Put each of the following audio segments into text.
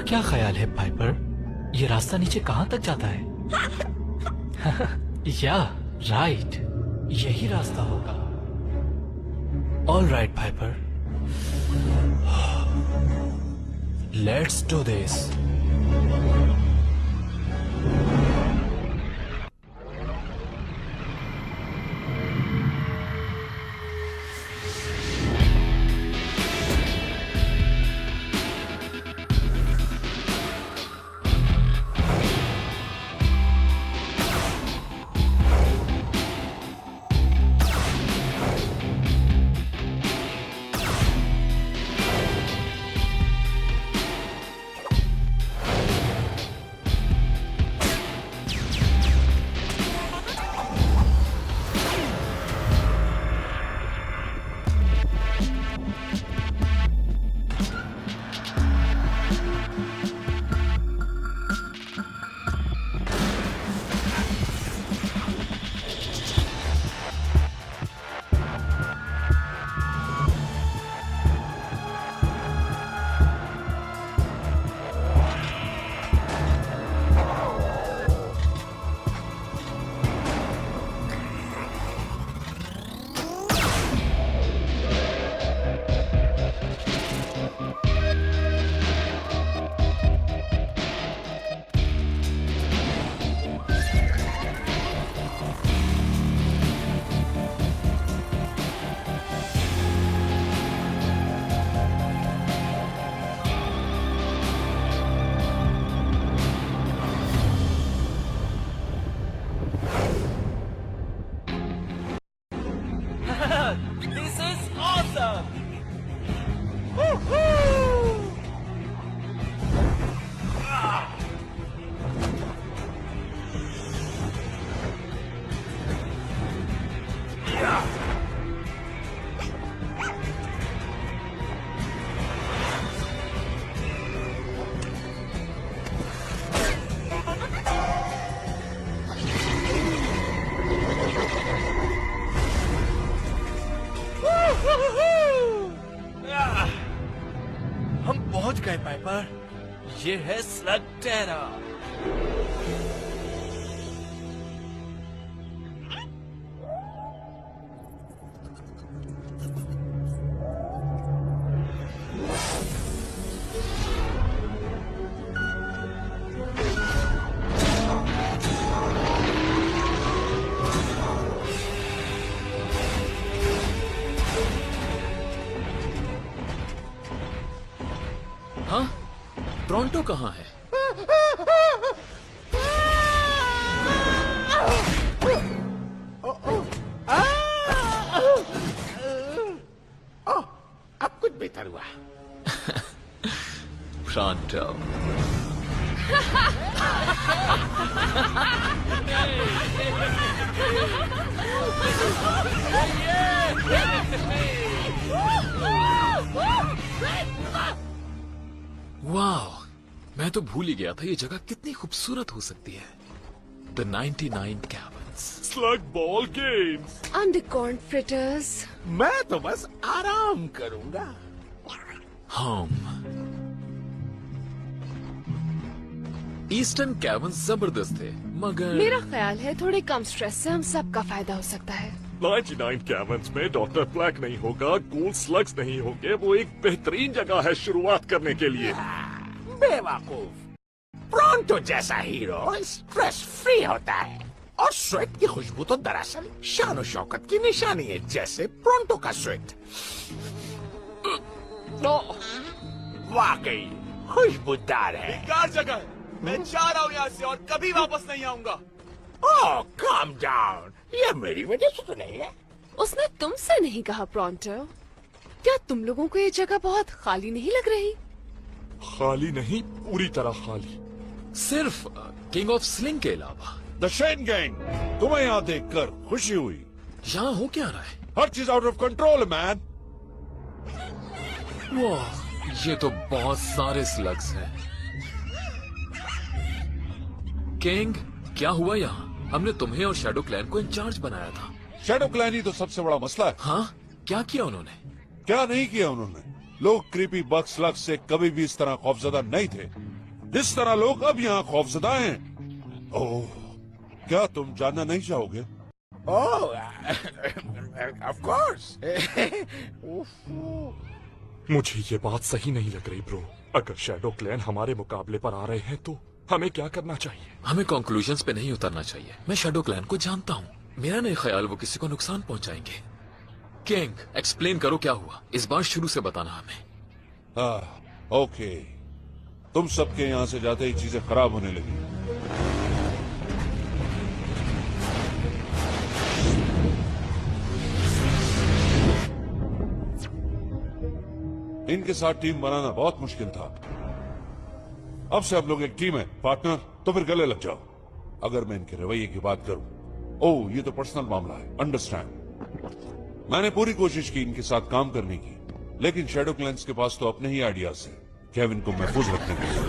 क्या ख्याल है पाइपर, ये रास्ता नीचे कहां तक जाता है? या राइट, यही रास्ता होगा। All right Piper, let's do this. This is awesome! Woohoo! हम पहुंच गए पाइपर, ये है स्लग टेरा। हाँ, टोरंटो कहाँ है? अब कुछ बेहतर हुआ। टोरंटो। वाह, मैं तो भूल ही गया था ये जगह कितनी खूबसूरत हो सकती है। The 99 Cabins। Slug ball games. Undercorn fritters. मैं तो बस आराम करूंगा। हम ईस्टर्न कैवर्न्स जबरदस्त थे, मगर मेरा ख्याल है थोड़े कम स्ट्रेस से हम सबका फायदा हो सकता है। 99 कैवर्न्स में डॉक्टर ब्लैक नहीं होगा, गोल्ड स्लग्स नहीं होंगे। वो एक बेहतरीन जगह है शुरुआत करने के लिए। बेवकूफ, टोरंटो जैसा हीरो स्ट्रेस फ्री होता है, और स्वेट की खुशबू तो दरअसल शान और शौकत की निशानी है, जैसे टोरंटो का स्वेट। वाकई खुशबूदार है। बेकार जगह है, मैं जा रहा हूँ यहाँ से और कभी वापस नहीं आऊंगा। ओह काम डाउन, ये मेरी वजह से तो नहीं है। उसने तुमसे नहीं कहा टोरंटो। क्या तुम लोगों को ये जगह बहुत खाली नहीं लग रही? खाली नहीं, पूरी तरह खाली। सिर्फ किंग ऑफ स्लिंग के अलावा। द शेन गैंग, तुम्हें यहाँ देखकर खुशी हुई। यहाँ हो क्या रहा है? हर चीज आउट ऑफ कंट्रोल मैन। वाह, ये तो बहुत सारे स्लग्स हैं। किंग, क्या हुआ यहाँ? हमने तुम्हें और शैडो क्लैन को इंचार्ज बनाया था। शैडो क्लैन ही तो सबसे बड़ा मसला है। हाँ, क्या किया उन्होंने? क्या नहीं किया उन्होंने? लोग क्रीपी बग स्लग से कभी भी इस तरह खौफजदा नहीं थे। इस तरह लोग अब यहाँ खौफजदा हैं। ओह, क्या तुम जानना नहीं चाहोगे? Oh, of course. मुझे ये बात सही नहीं लग रही ब्रो। अगर शैडो क्लैन हमारे मुकाबले पर आ रहे हैं तो हमें क्या करना चाहिए? हमें कंक्लूजन्स पे नहीं उतरना चाहिए। मैं शैडो क्लैन को जानता हूँ, मेरा नहीं ख्याल वो किसी को नुकसान पहुंचाएंगे। किंग, एक्सप्लेन करो क्या हुआ, इस बार शुरू से बताना हमें। ओके, तुम सबके यहाँ से जाते ही चीजें खराब होने लगी। इनके साथ टीम बनाना बहुत मुश्किल था। अब से आप लोग एक टीम है, पार्टनर, तो फिर गले लग जाओ। अगर मैं इनके रवैये की बात करूं, ओह ये तो पर्सनल मामला है, अंडरस्टैंड। मैंने पूरी कोशिश की इनके साथ काम करने की, लेकिन शैडो क्लैंस के पास तो अपने ही आइडियाज हैं केविन को महफूज रखने के लिए।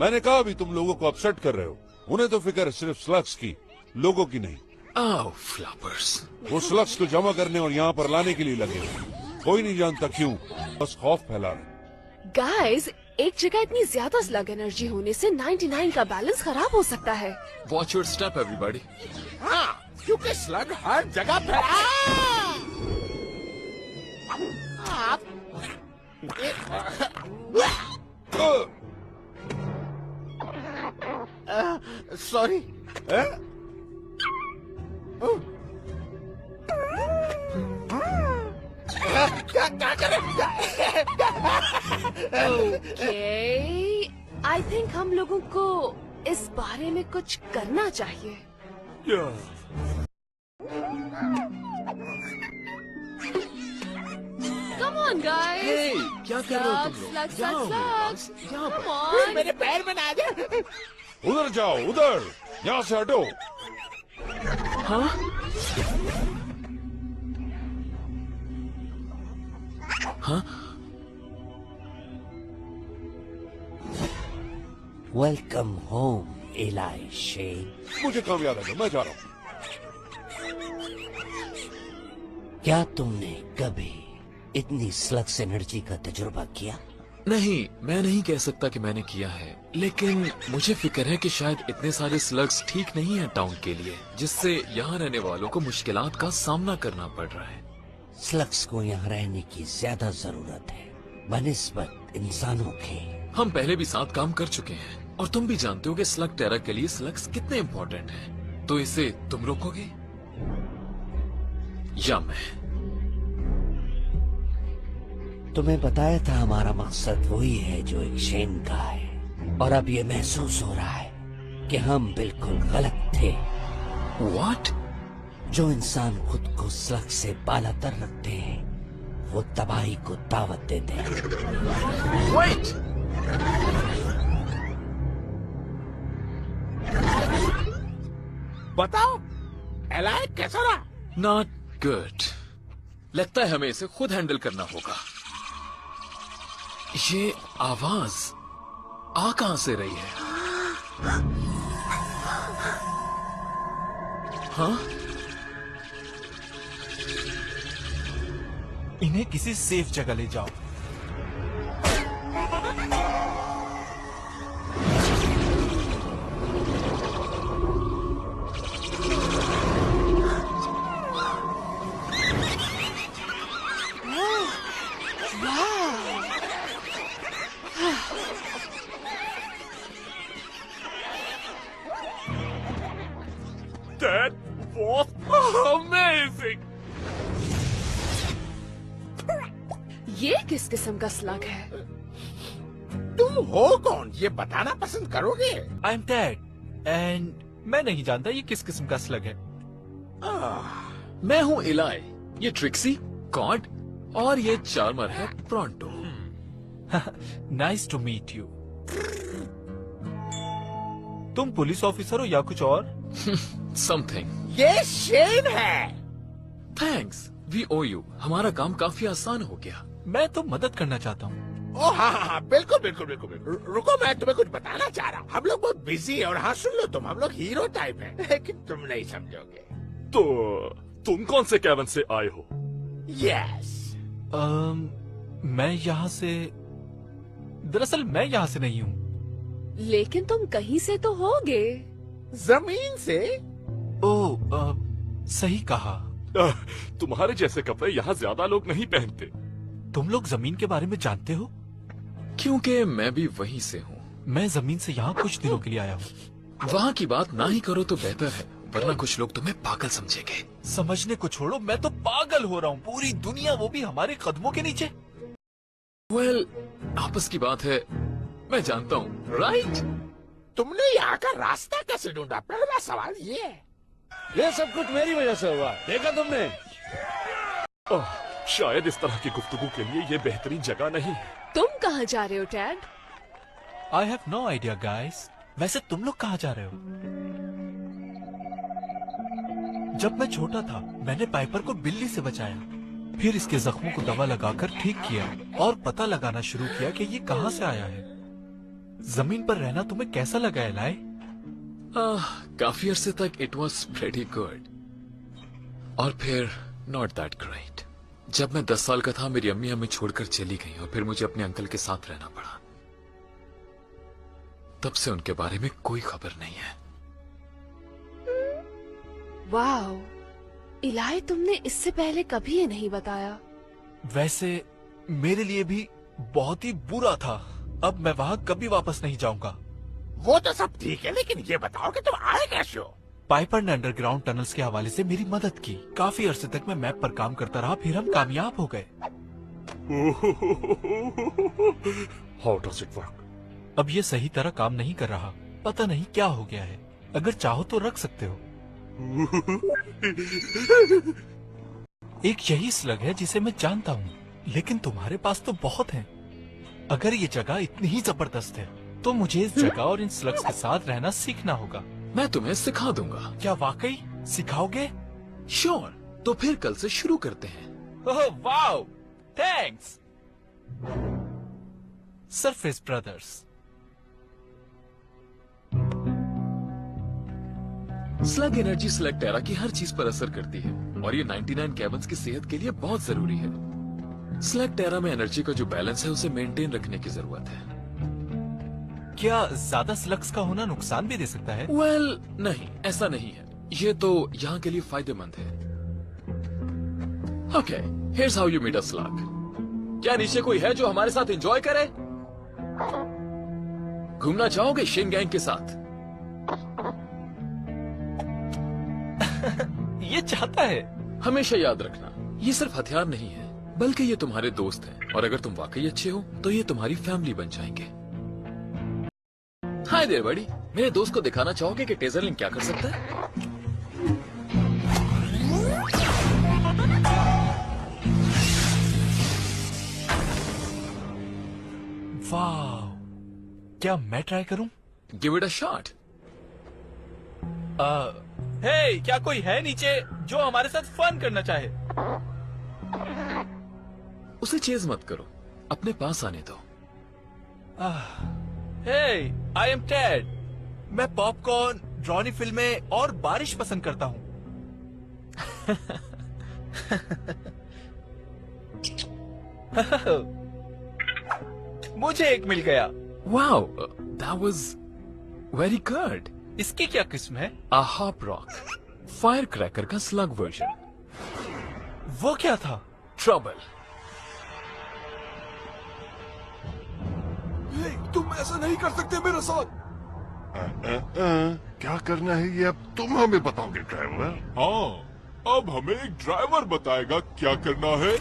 मैंने कहा अभी तुम लोगों को अपसेट कर रहे हो। उन्हें तो फिक्र सिर्फ स्लग्स की, लोगों की नहीं। आओ फ्लॉपर्स। वो स्लग्स को जमा करने और यहाँ पर लाने के लिए लगे हुए। कोई नहीं जानता क्यों, बस खौफ फैला रहे। गाइस, एक जगह इतनी ज्यादा स्लग एनर्जी होने से 99 का बैलेंस खराब हो सकता है। Watch your step everybody. हाँ, क्योंकि स्लग हर जगह फैला। सॉरी। क्या करें? ओके, आई थिंक हम लोगों को इस बारे में कुछ करना चाहिए। Come on guys. क्या कर रहे हो तुम लोग? यहाँ पर। मेरे पैर में ना आ जाए। उधर जाओ, उधर, यहाँ से हटो। हाँ? हाँ? Welcome home Eli Sheikh. मुझे काम याद आ गया, मैं जा रहा हूँ। क्या तुमने कभी इतनी स्लग्स एनर्जी का तजुर्बा किया? नहीं, मैं नहीं कह सकता कि मैंने किया है, लेकिन मुझे फिक्र है कि शायद इतने सारे स्लग्स ठीक नहीं है टाउन के लिए, जिससे यहाँ रहने वालों को मुश्किलात का सामना करना पड़ रहा है। स्लग्स को यहाँ रहने की ज्यादा जरूरत है बनिस्बत इंसानों के। हम पहले भी साथ काम कर चुके हैं और तुम भी जानते हो कि स्लग टेरर के लिए स्लग्स कितने इम्पोर्टेंट हैं। तो इसे तुम रोकोगे या मैं? तुम्हें बताया था हमारा मकसद वही है जो एक शेन का है, और अब ये महसूस हो रहा है कि हम बिल्कुल गलत थे। What? जो इंसान खुद को स्लग से बालातर रखते हैं वो तबाही को दावत देते हैं। Wait! बताओ, एलाई कैसा रहा? Not good. लगता है हमें इसे खुद हैंडल करना होगा। ये आवाज आ कहां से रही है? हाँ? इन्हें किसी सेफ जगह ले जाओ। That was amazing. ये किस किस्म का स्लग है? तुम हो कौन, ये बताना पसंद करोगे? आई एम टेड एंड मैं नहीं जानता ये किस किस्म का स्लग है। मैं हूँ इलाई, ये ट्रिक्सी, कॉड और ये चार्मर है Pronto. Nice to meet you. तुम पुलिस ऑफिसर हो या कुछ और? समथिंग। ये शेन है। Thanks, we owe you. हमारा काम काफी आसान हो गया। मैं तो मदद करना चाहता हूँ। ओ हाँ, बिल्कुल बिल्कुल बिल्कुल बिल्कुल। रुको, मैं तुम्हें कुछ बताना चाह रहा हूँ। हम लोग बहुत बिजी है और हाँ सुन लो तुम, हम लोग हीरो टाइप हैं, लेकिन तुम नहीं समझोगे। तो तुम कौन से कैबिन से आए हो? यस। मैं यहाँ से दरअसल मैं यहाँ से नहीं हूँ। लेकिन तुम कहीं से तो होगे। जमीन से? सही कहा। तुम्हारे जैसे कपड़े यहाँ ज्यादा लोग नहीं पहनते। तुम लोग जमीन के बारे में जानते हो? क्योंकि मैं भी वहीं से हूँ। मैं जमीन से यहाँ कुछ दिनों के लिए आया हूँ। वहाँ की बात ना ही करो तो बेहतर है, वरना कुछ लोग तुम्हें पागल समझेंगे। समझने को छोड़ो, मैं तो पागल हो रहा हूँ। पूरी दुनिया, वो भी हमारे कदमों के नीचे। वेल, आपस की बात है, मैं जानता हूँ, राइट? तुमने यहाँ का रास्ता कैसे ढूंढा? पहला सवाल ये है। ये सब कुछ मेरी वजह से हुआ, देखा तुमने? शायद इस तरह की गुफ्तगू के लिए ये बेहतरीन जगह नहीं। तुम कहाँ जा रहे हो Tad? I have no idea guys. वैसे तुम लोग कहाँ जा रहे हो? जब मैं छोटा था, मैंने पाइपर को बिल्ली से बचाया, फिर इसके जख्मों को दवा लगाकर ठीक किया और पता लगाना शुरू किया कि ये कहाँ से आया है। जमीन पर रहना तुम्हें कैसा लगा एलाई? काफी अरसे तक इट वॉज प्रेटी गुड, और फिर नॉट दैट ग्रेट। जब मैं 10 साल का था, मेरी अम्मी हमें छोड़कर चली गई और फिर मुझे अपने अंकल के साथ रहना पड़ा। तब से उनके बारे में कोई खबर नहीं है। वाओ, इलाई, तुमने इससे पहले कभी ये नहीं बताया। वैसे मेरे लिए भी बहुत ही बुरा था। अब मैं वहाँ कभी वापस नहीं जाऊंगा। वो तो सब ठीक है, लेकिन ये बताओ कि तुम आए कैसे हो? पाइपर ने अंडरग्राउंड टनल्स के हवाले से मेरी मदद की। काफी अरसे तक मैं मैप पर काम करता रहा, फिर हम कामयाब हो गए। How does it work? अब ये सही तरह काम नहीं कर रहा। पता नहीं क्या हो गया है। अगर चाहो तो रख सकते हो। एक यही स्लग है जिसे मैं जानता हूँ, लेकिन तुम्हारे पास तो बहुत हैं। अगर ये जगह इतनी ही जबरदस्त है, तो मुझे इस जगह और इन स्लग्स के साथ रहना सीखना होगा। मैं तुम्हें सिखा दूंगा। क्या वाकई सिखाओगे? श्योर। तो फिर कल से शुरू करते हैं। Oh wow, thanks surface brothers. Slug energy Slugterra की हर चीज पर असर करती है, और ये 99 कैबन्स की सेहत के लिए बहुत जरूरी है। स्लग टेरा में एनर्जी का जो बैलेंस है, उसे मेंटेन रखने की जरूरत है। क्या ज्यादा स्लग्स का होना नुकसान भी दे सकता है? वेल, नहीं, ऐसा नहीं है। ये तो यहाँ के लिए फायदेमंद है। Okay, here's how you meet a slug. क्या नीचे कोई है जो हमारे साथ एंजॉय करे? घूमना चाहोगे शिन गैंग के साथ? ये चाहता है। हमेशा याद रखना, ये सिर्फ हथियार नहीं है, बल्कि ये तुम्हारे दोस्त हैं, और अगर तुम वाकई अच्छे हो तो ये तुम्हारी फैमिली बन जाएंगे। हाय देयर बड़ी, मेरे दोस्त को दिखाना चाहोगे कि टेजर लिंक क्या कर सकता है? वाह, क्या मैं ट्राई करूं? Give it a shot. Hey, क्या कोई है नीचे जो हमारे साथ फन करना चाहे? उसे चेज मत करो, अपने पास आने दो। हे, आई एम टेड। मैं पॉपकॉर्न, ड्रॉनी फिल्में और बारिश पसंद करता हूँ। मुझे एक मिल गया। Wow, that was very good. इसकी क्या किस्म है? अ हॉप रॉक, फायर क्रैकर का स्लग वर्जन। वो क्या था? ट्रबल। तुम ऐसा नहीं कर सकते मेरे साथ। क्या करना है ये अब तुम हमें बताओगे ड्राइवर? हाँ, अब हमें एक ड्राइवर बताएगा क्या करना है।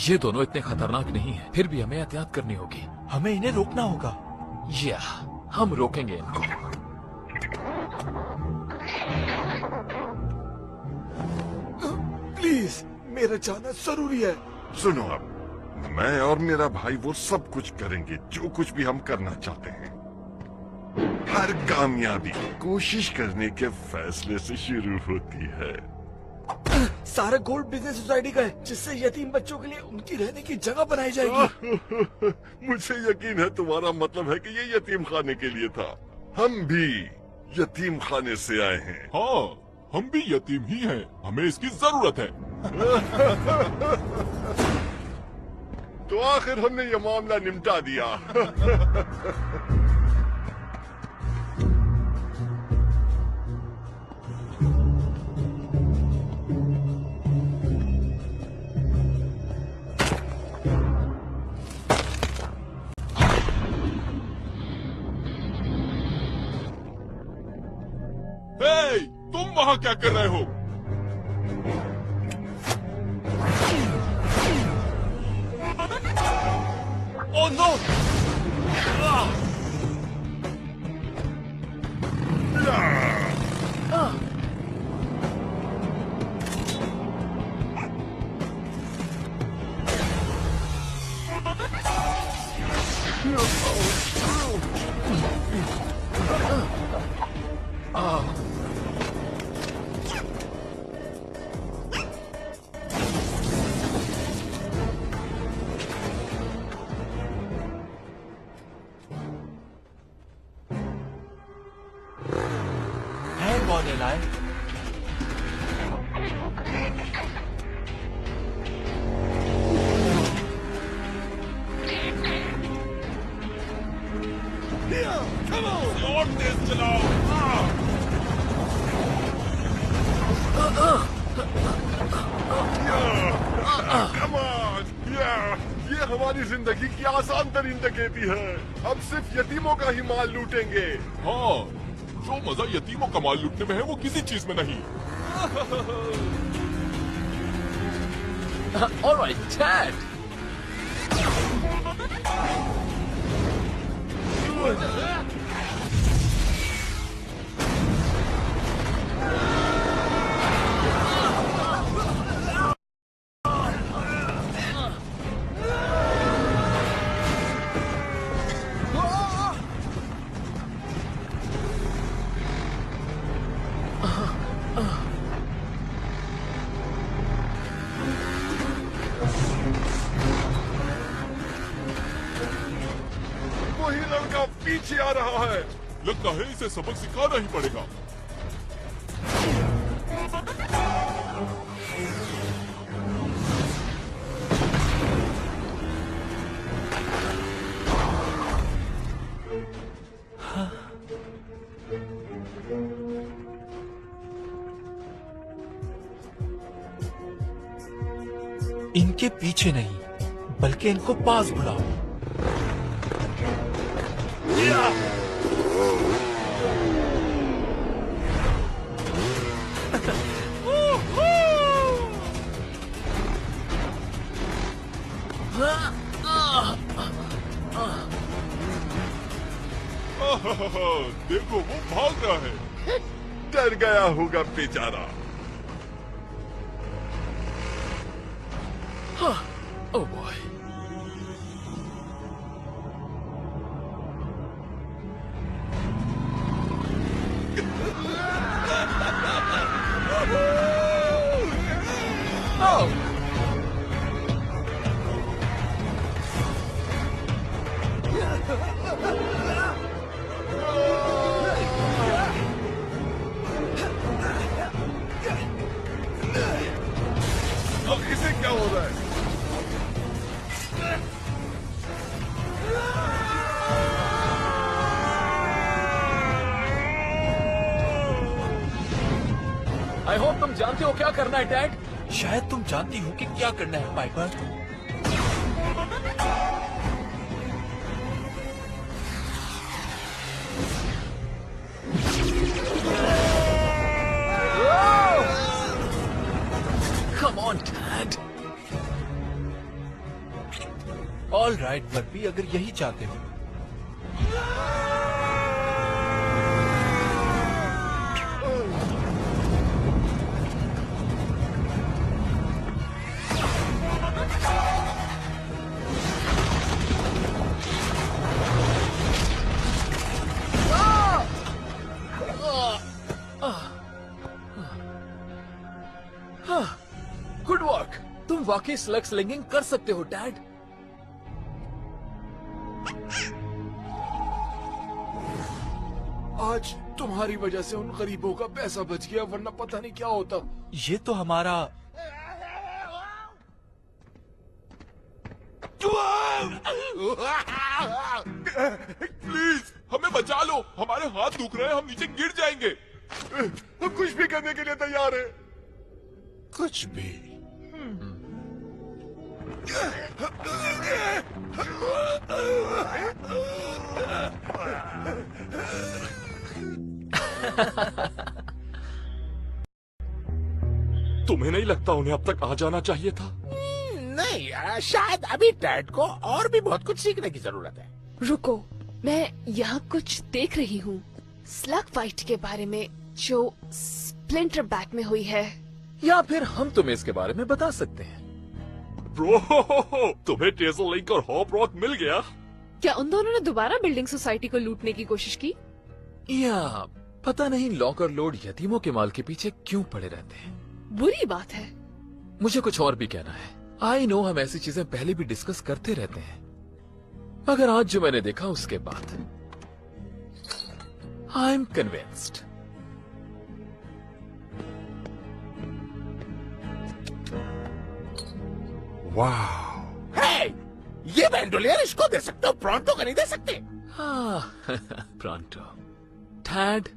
ये दोनों इतने खतरनाक नहीं हैं, फिर भी हमें एहतियात करनी होगी। हमें इन्हें रोकना होगा। या, हम रोकेंगे इनको। प्लीज, मेरा जाना जरूरी है। सुनो, अब मैं और मेरा भाई वो सब कुछ करेंगे जो कुछ भी हम करना चाहते हैं। हर कामयाबी कोशिश करने के फैसले से शुरू होती है। सारा गोल्ड बिजनेस सोसाइटी का है, जिससे यतीम बच्चों के लिए उनकी रहने की जगह बनाई जाएगी। मुझे यकीन है तुम्हारा मतलब है कि ये यतीम खाने के लिए था। हम भी यतीम खाने से आए हैं। हाँ, हम भी यतीम ही हैं, हमें इसकी जरूरत है। तो आखिर हमने ये मामला निपटा दिया। हे, तुम वहां क्या कर रहे हो? Oh no! Hang on, Eli. और तेज चलाओ। Come on! ये हमारी जिंदगी की आसान तरीन डकैती है। हम सिर्फ यतीमों का ही माल लूटेंगे। हाँ, जो मजा यतीमों का माल लूटने में है वो किसी चीज में नहीं। Alright dad. वही लड़का पीछे आ रहा है। लगता है इसे सबक सिखाना ही पड़ेगा। इनके पीछे नहीं, बल्कि इनको पास बुलाओ। देखो वो भाग रहा है। डर गया होगा बेचारा। Oh boy. अब इसे क्या हो रहा है? आई होप तुम जानते हो क्या करना है डैड। शायद तुम जानती हो कि क्या करना है Piper. Come on dad. All right Burpy, अगर यही चाहते हो। Good work. तुम वाकई स्लग स्लिंगिंग कर सकते हो डैड। आज तुम्हारी वजह से उन गरीबों का पैसा बच गया, वरना पता नहीं क्या होता। ये तो हमारा प्लीज हमें बचा लो, हमारे हाथ दुख रहे हैं, हम नीचे गिर जाएंगे। हम कुछ भी करने के लिए तैयार हैं। कुछ भी। तुम्हें नहीं लगता उन्हें अब तक आ जाना चाहिए था? नहीं, शायद अभी डैड को और भी बहुत कुछ सीखने की जरूरत है। रुको, मैं यहाँ कुछ देख रही हूँ स्लग फाइट के बारे में जो स्प्लिंटर बैक में हुई है। या फिर हम तुम्हें इसके बारे में बता सकते हैं। ब्रो, तुम्हें टेजर लिंक और हॉप रॉक मिल गया? क्या उन दोनों ने दोबारा बिल्डिंग सोसाइटी को लूटने की कोशिश की? या पता नहीं लॉक और लोड यतीमों के माल के पीछे क्यों पड़े रहते हैं। बुरी बात है। मुझे कुछ और भी कहना है। आई नो हम ऐसी चीजें पहले भी डिस्कस करते रहते हैं, मगर आज जो मैंने देखा उसके बाद आई एम कन्विंस्ड। वाह, ये बैंडोलियर इसको दे सकते हो, प्रॉन्टो को नहीं दे सकते। हाँ, Pronto. Tad,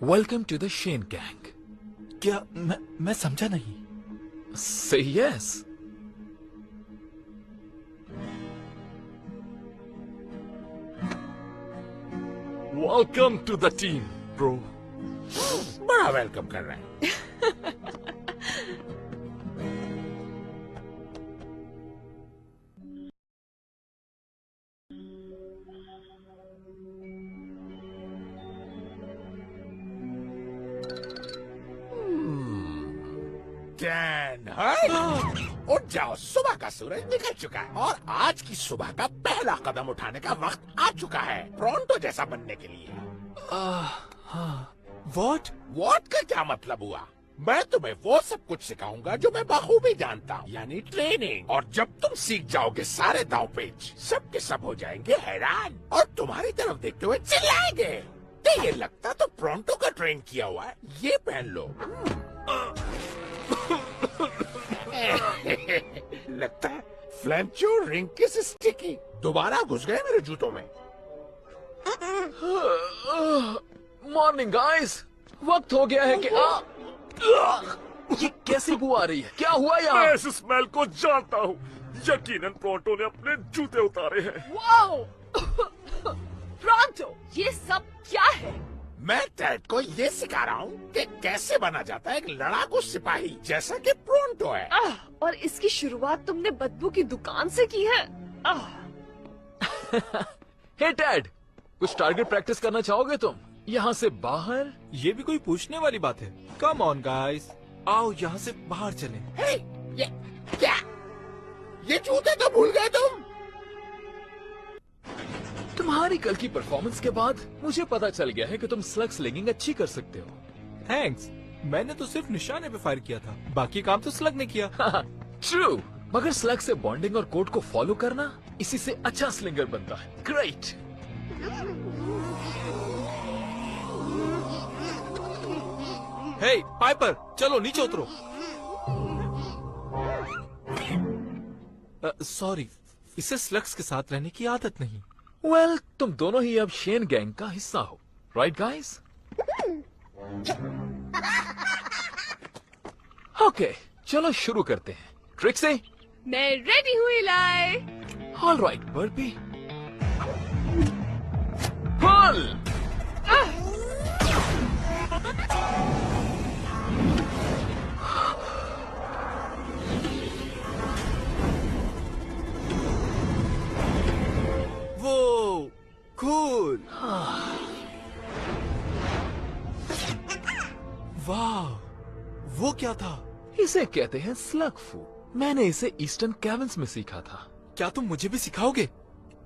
welcome to the Shane gang. क्या मैं समझा नहीं। Say yes. Welcome to the team, bro. बड़ा वेलकम कर रहे हैं। उठ जाओ, सुबह का सूरज निकल चुका है और आज की सुबह का पहला कदम उठाने का वक्त आ चुका है प्रॉन्टो जैसा बनने के लिए। वॉट का क्या मतलब हुआ? मैं तुम्हें वो सब कुछ सिखाऊंगा जो मैं बखूबी जानता हूँ, यानी ट्रेनिंग। और जब तुम सीख जाओगे सारे दांव पेच, सब के सब हो जाएंगे हैरान और तुम्हारी तरफ देखते हुए चिल्लाएंगे। तो ये लगता तो प्रॉन्टो का ट्रेन किया हुआ है, ये पहन लो। लगता है फ्लैंचो रिंग की स्टिकी दोबारा घुस गए मेरे जूतों में। मॉर्निंग गाइस, वक्त हो गया है कि ये कैसी बू आ रही है? क्या हुआ यहाँ? मैं इस स्मेल को जानता हूँ। यकीनन प्रॉन्टो ने अपने जूते उतारे हैं। वाओ! प्रॉन्टो, ये सब क्या है? मैं टैड को ये सिखा रहा हूँ कि कैसे बना जाता है एक लड़ाकू सिपाही जैसा कि प्रॉन्टो है। और इसकी शुरुआत तुमने बदबू की दुकान से की है। हे टैड, कुछ टारगेट प्रैक्टिस करना चाहोगे तुम? यहाँ से बाहर? ये भी कोई पूछने वाली बात है? कम ऑन गाइस, आओ यहाँ से बाहर चलें। हे, ये क्या? ये जूते तो भूल गए तुम? तुम्हारी कल की परफॉर्मेंस के बाद मुझे पता चल गया है कि तुम स्लग स्लिंगिंग अच्छी कर सकते हो। थैंक्स, मैंने तो सिर्फ निशाने पे फायर किया था, बाकी काम तो स्लग ने किया। ट्रू, मगर स्लग से बॉन्डिंग और कोड को फॉलो करना, इसी से अच्छा स्लिंगर बनता है। ग्रेट। हे पाइपर, चलो नीचे उतरो। सॉरी, इसे स्लग्स के साथ रहने की आदत नहीं। वेल, तुम दोनों ही अब शेन गैंग का हिस्सा हो, राइट गाइस? ओके, चलो शुरू करते हैं। ट्रिक्सी, मैं रेडी हूँ इलाई। ऑल राइट बर्पी, पुल। वो कूल। वाह, वो क्या था? इसे कहते हैं स्लग फू। मैंने इसे ईस्टर्न कैवर्न्स में सीखा था। क्या तुम मुझे भी सिखाओगे?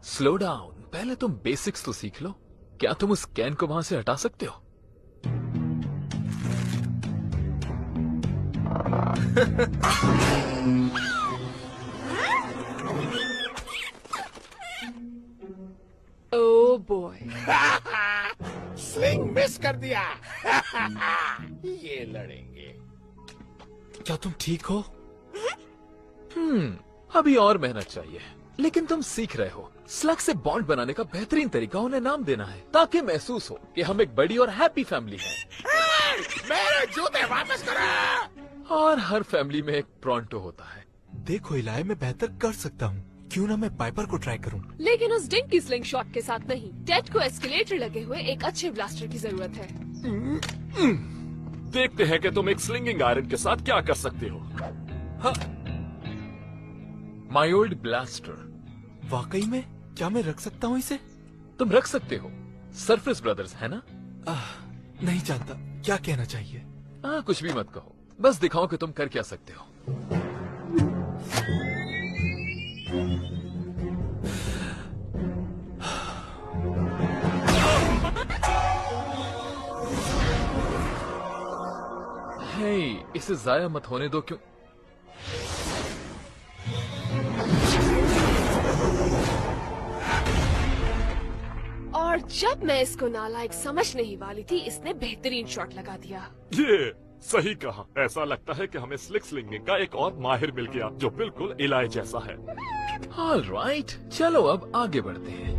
स्लो डाउन, पहले तुम बेसिक्स तो सीख लो। क्या तुम उस कैन को वहां से हटा सकते हो? ओह बॉय, स्लिंग मिस कर दिया। ये लड़ेंगे। क्या तुम ठीक हो? अभी और मेहनत चाहिए, लेकिन तुम सीख रहे हो। स्लग से बॉन्ड बनाने का बेहतरीन तरीका उन्हें नाम देना है, ताकि महसूस हो कि हम एक बड़ी और हैप्पी फैमिली हैं। मेरे जूते वापस करो। और हर फैमिली में एक प्रॉन्टो होता है। देखो इलाय, मैं बेहतर कर सकता हूँ। क्यों ना मैं पाइपर को ट्राई करूँ? लेकिन उस डिंकी स्लिंग शॉट के साथ नहीं। टेड को एस्केलेटर लगे हुए एक अच्छे ब्लास्टर की जरूरत है। देखते हैं कि तुम एक स्लिंगिंग आयरन के साथ क्या कर सकते हो। My old blaster. वाकई में? क्या मैं रख सकता हूँ इसे? तुम रख सकते हो। सरफेस ब्रदर्स है ना? नहीं जानता क्या कहना चाहिए। कुछ भी मत कहो, बस दिखाओ कि तुम कर क्या सकते हो। हे, इसे जाया मत होने दो। क्यों? और जब मैं इसको नालायक समझ नहीं वाली थी, इसने बेहतरीन शॉट लगा दिया। ये सही कहा। ऐसा लगता है कि हमें स्लिक स्लिंगिंग का एक और माहिर मिल गया, जो बिल्कुल इलाय जैसा है। ऑलराइट, चलो अब आगे बढ़ते हैं।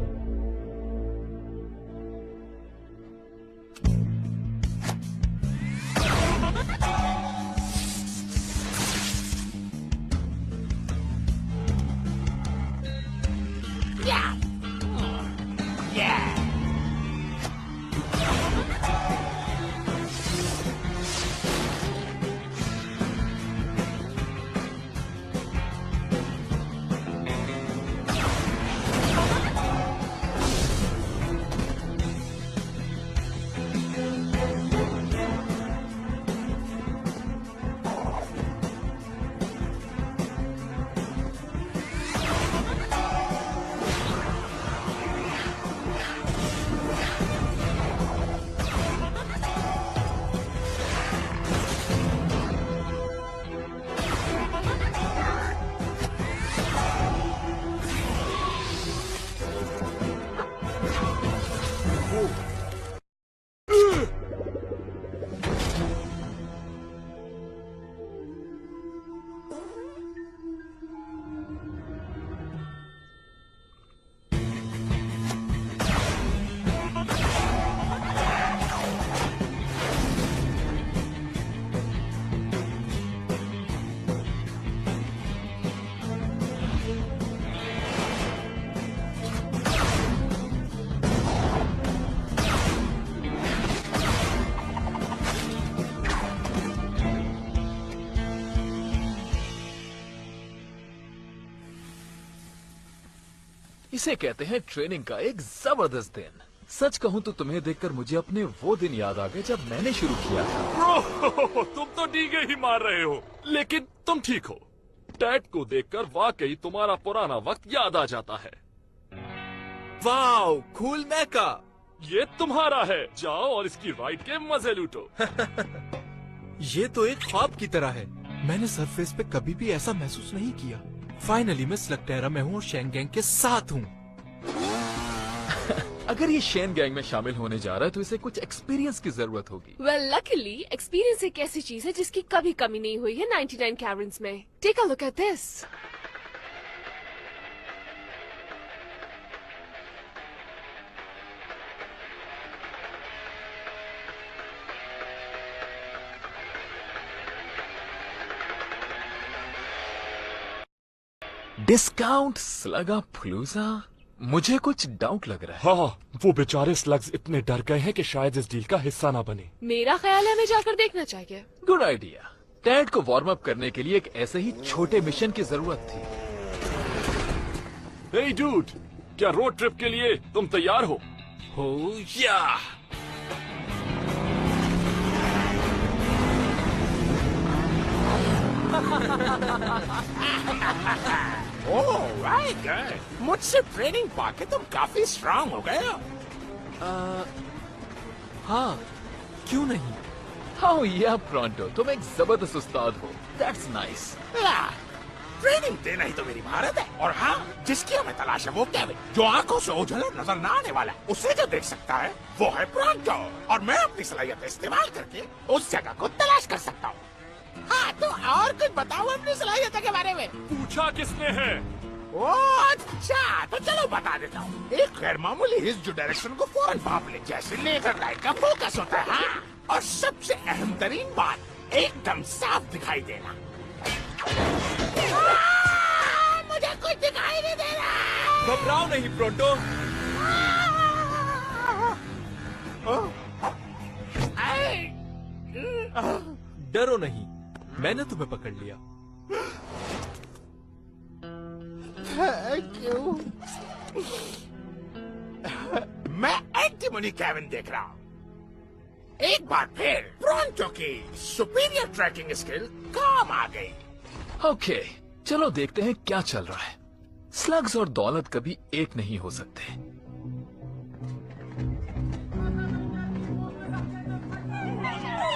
इसे कहते हैं ट्रेनिंग का एक जबरदस्त दिन। सच कहूं तो तुम्हें देखकर मुझे अपने वो दिन याद आ गए जब मैंने शुरू किया था। ब्रो, तुम तो डीगे ही मार रहे हो, लेकिन तुम ठीक हो। टैड को देखकर वाकई तुम्हारा पुराना वक्त याद आ जाता है। वाओ, कूल मैका। ये तुम्हारा है, जाओ और इसकी राइड के मजे लूटो। ये तो एक ख्वाब की तरह है। मैंने सरफेस पे कभी भी ऐसा महसूस नहीं किया। फाइनली मैं स्लगटेरा में हूँ और शेन गैंग के साथ हूँ। अगर ये शेन गैंग में शामिल होने जा रहा है तो इसे कुछ एक्सपीरियंस की जरूरत होगी। वेल, लकीली एक्सपीरियंस एक ऐसी चीज है जिसकी कभी कमी नहीं हुई है 99 कैरन्स में। Take a look at this. Discount स्लगा फ्लूजा। मुझे कुछ डाउट लग रहा है। हाँ, वो बेचारे स्लग्स इतने डर गए हैं कि शायद इस डील का हिस्सा ना बने। मेरा ख्याल है हमें जाकर देखना चाहिए। Good idea. टैड को वार्म अप करने के लिए एक ऐसे ही छोटे मिशन की जरूरत थी। हे डूड, क्या रोड ट्रिप के लिए तुम तैयार हो? या ओह राइट गाय, मुझसे ट्रेनिंग पाके तुम काफी स्ट्रांग हो गए हो। हाँ, क्यों नहीं। हाउ या प्रॉन्टो, तुम एक जबरदस्त उस्ताद हो। That's nice. ट्रेनिंग देना ही तो मेरी महारत है। और हाँ, जिसकी हमें तलाश है वो केविन, जो आंखों से ओझल और नजर न आने वाला है। उसे जो देख सकता है वो है प्रॉन्टो, और मैं अपनी सलाहियत इस्तेमाल करके उस जगह को तलाश कर सकता हूँ। हाँ, तो और कुछ बताओ अपनी सलाहियत के बारे में। पूछा किसने है? ओ अच्छा, तो चलो बता देता हूँ। एक गैर मामूली हिज जो डायरेक्शन को फौरन भाप ले, जैसे लेजर लाइट का फोकस होता है। हाँ? और सबसे अहम तरीन बात, एकदम साफ दिखाई देना। मुझे कुछ दिखाई नहीं दे रहा। घबराओ नहीं प्रोटो। डरो नहीं, मैंने तुम्हें पकड़ लिया। Thank you. मैं एंटीमनी कैबिन देख रहा हूँ। एक बार फिर प्रोंटो की सुपीरियर ट्रैकिंग स्किल काम आ गई। ओके, चलो देखते हैं क्या चल रहा है। स्लग्स और दौलत कभी एक नहीं हो सकते।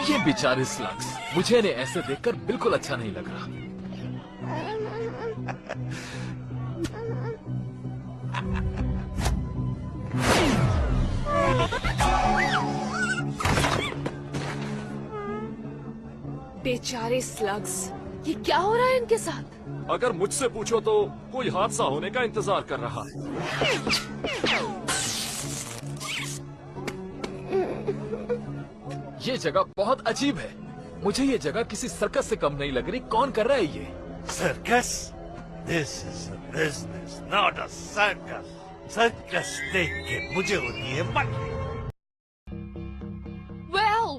ये बेचारे स्लग्स, मुझे इन्हें ऐसे देखकर बिल्कुल अच्छा नहीं लग रहा। बेचारे स्लग्स, ये क्या हो रहा है इनके साथ? अगर मुझसे पूछो तो कोई हादसा होने का इंतजार कर रहा है। ये जगह बहुत अजीब है। मुझे ये जगह किसी सर्कस से कम नहीं लग रही। कौन कर रहा है ये? Circus? This is a business, not a circus. Circus देख के मुझे होती है मत।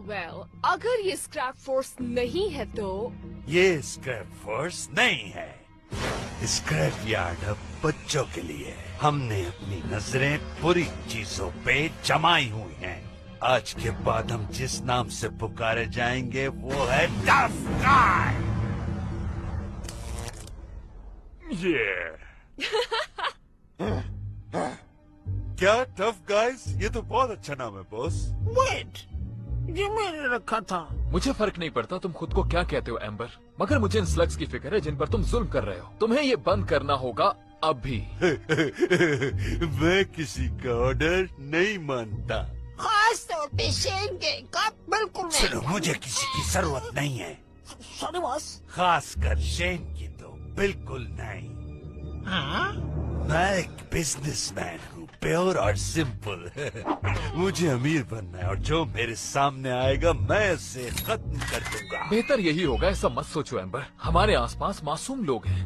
वेल, अगर ये स्क्रैप फोर्स नहीं है तो ये स्क्रैप फोर्स नहीं है। स्क्रैप यार्ड अब बच्चों के लिए है। हमने अपनी नजरें बुरी चीजों पे जमाई हुई हैं। आज के बाद हम जिस नाम से पुकारे जाएंगे वो है टफ गाय। क्या टफ गाइस? ये तो बहुत अच्छा नाम है बॉस। वेट, ये मैंने रखा था। मुझे फर्क नहीं पड़ता तुम खुद को क्या कहते हो एम्बर, मगर मुझे इन स्लग्स की फिक्र है जिन पर तुम जुल्म कर रहे हो। तुम्हें ये बंद करना होगा अभी। मैं किसी का ऑर्डर नहीं मानता। खास तौर पे शेन के का बिल्कुल नहीं। सुनो, मुझे किसी की जरूरत नहीं है। Sorry boss. खासकर शेन की तो बिल्कुल नहीं। हाँ? मैं एक बिजनेसमैन हूँ, प्योर और सिंपल। मुझे अमीर बनना है और जो मेरे सामने आएगा मैं उसे खत्म कर दूंगा। बेहतर यही होगा, ऐसा मत सोचो एम्बर। हमारे आसपास मासूम लोग हैं।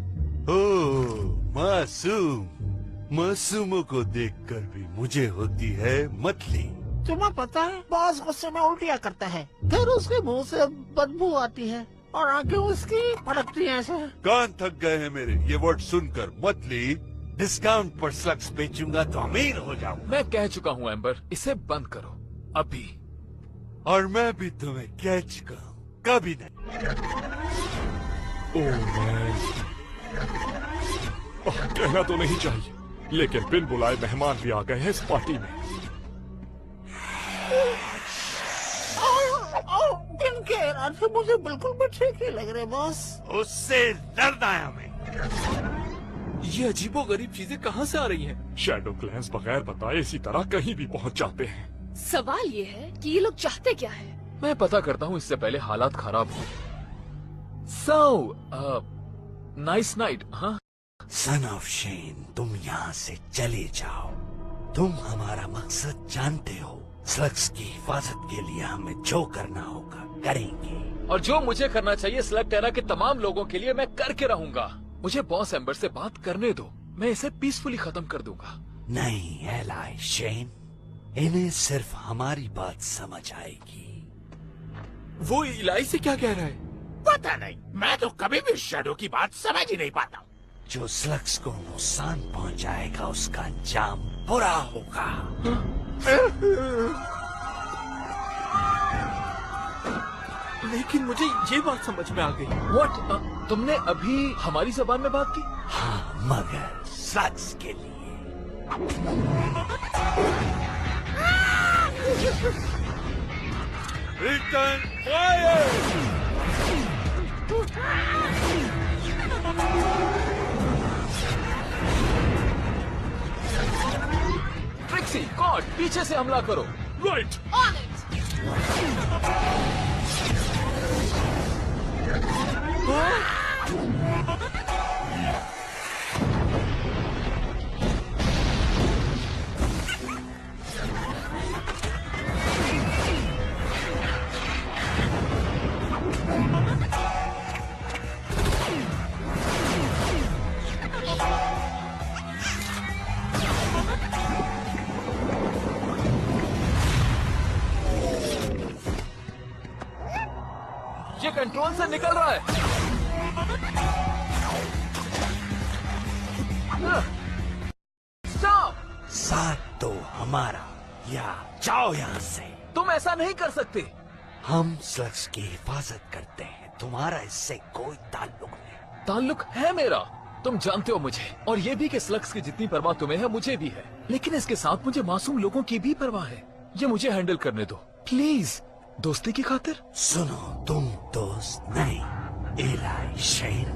ओह, मासूम। मासूमों को देखकर भी मुझे होती है मतली। तुम्हें पता है, बॉस गुस्से में उल्टियाँ करता है, फिर उसके मुंह से बदबू आती है और आंखें उसकी फड़कती हैं ऐसे। कान थक गए हैं मेरे ये वर्ड सुनकर। मतली, डिस्काउंट पर स्लग्स बेचूंगा तो अमीर हो जाऊंगा। मैं कह चुका हूँ एम्बर, इसे बंद करो अभी। और मैं भी तुम्हें कह चुका हूँ, कभी नहीं। ओह मैन, कहना तो नहीं चाहिए, लेकिन बिन बुलाए मेहमान भी आ गए हैं इस पार्टी में। दिन के इरादे मुझे बिल्कुल भी ठीक नहीं लग रहे बॉस। उससे डरना है हमें। ये अजीबोगरीब चीजें कहाँ से आ रही हैं? शैडो क्लैंस बगैर बताए इसी तरह कहीं भी पहुंच जाते हैं। सवाल ये है कि ये लोग चाहते क्या है? मैं पता करता हूँ इससे पहले हालात खराब हो। So nice night. हाँ, सन ऑफ शेन, तुम यहाँ से चले जाओ। तुम हमारा मकसद जानते हो। स्लग्स की हिफाजत के लिए हमें जो करना होगा करेंगे। और जो मुझे करना चाहिए स्लग टेरा के तमाम लोगों के लिए मैं करके रहूंगा। मुझे बॉस एम्बर से बात करने दो, मैं इसे पीसफुली खत्म कर दूंगा। नहीं एलाई शेन, इन्हें सिर्फ हमारी बात समझ आएगी। वो इलाई से क्या कह रहा है? पता नहीं, मैं तो कभी भी शैडो की बात समझ ही नहीं पाता। जो स्लग्स को नुकसान पहुंचाएगा उसका अंजाम बुरा होगा। लेकिन मुझे ये बात समझ में आ गई। व्हाट? तुमने अभी हमारी जबान में बात की? हाँ, मगर स्लग्स के लिए। Return fire! ट्रिक्सी, कॉड, पीछे से हमला करो। राइट। On it! ये कंट्रोल से निकल रहा है। स्टॉप! साथ दो हमारा या जाओ यहाँ से। तुम ऐसा नहीं कर सकते। हम स्लग्स की हिफाजत करते हैं, तुम्हारा इससे कोई ताल्लुक नहीं। ताल्लुक है मेरा, तुम जानते हो मुझे, और ये भी कि स्लग्स की जितनी परवाह तुम्हें है मुझे भी है, लेकिन इसके साथ मुझे मासूम लोगों की भी परवाह है। ये मुझे हैंडल करने दो प्लीज, दोस्ती की खातिर। सुनो, तुम दोस्त नहीं, इलाई शेन।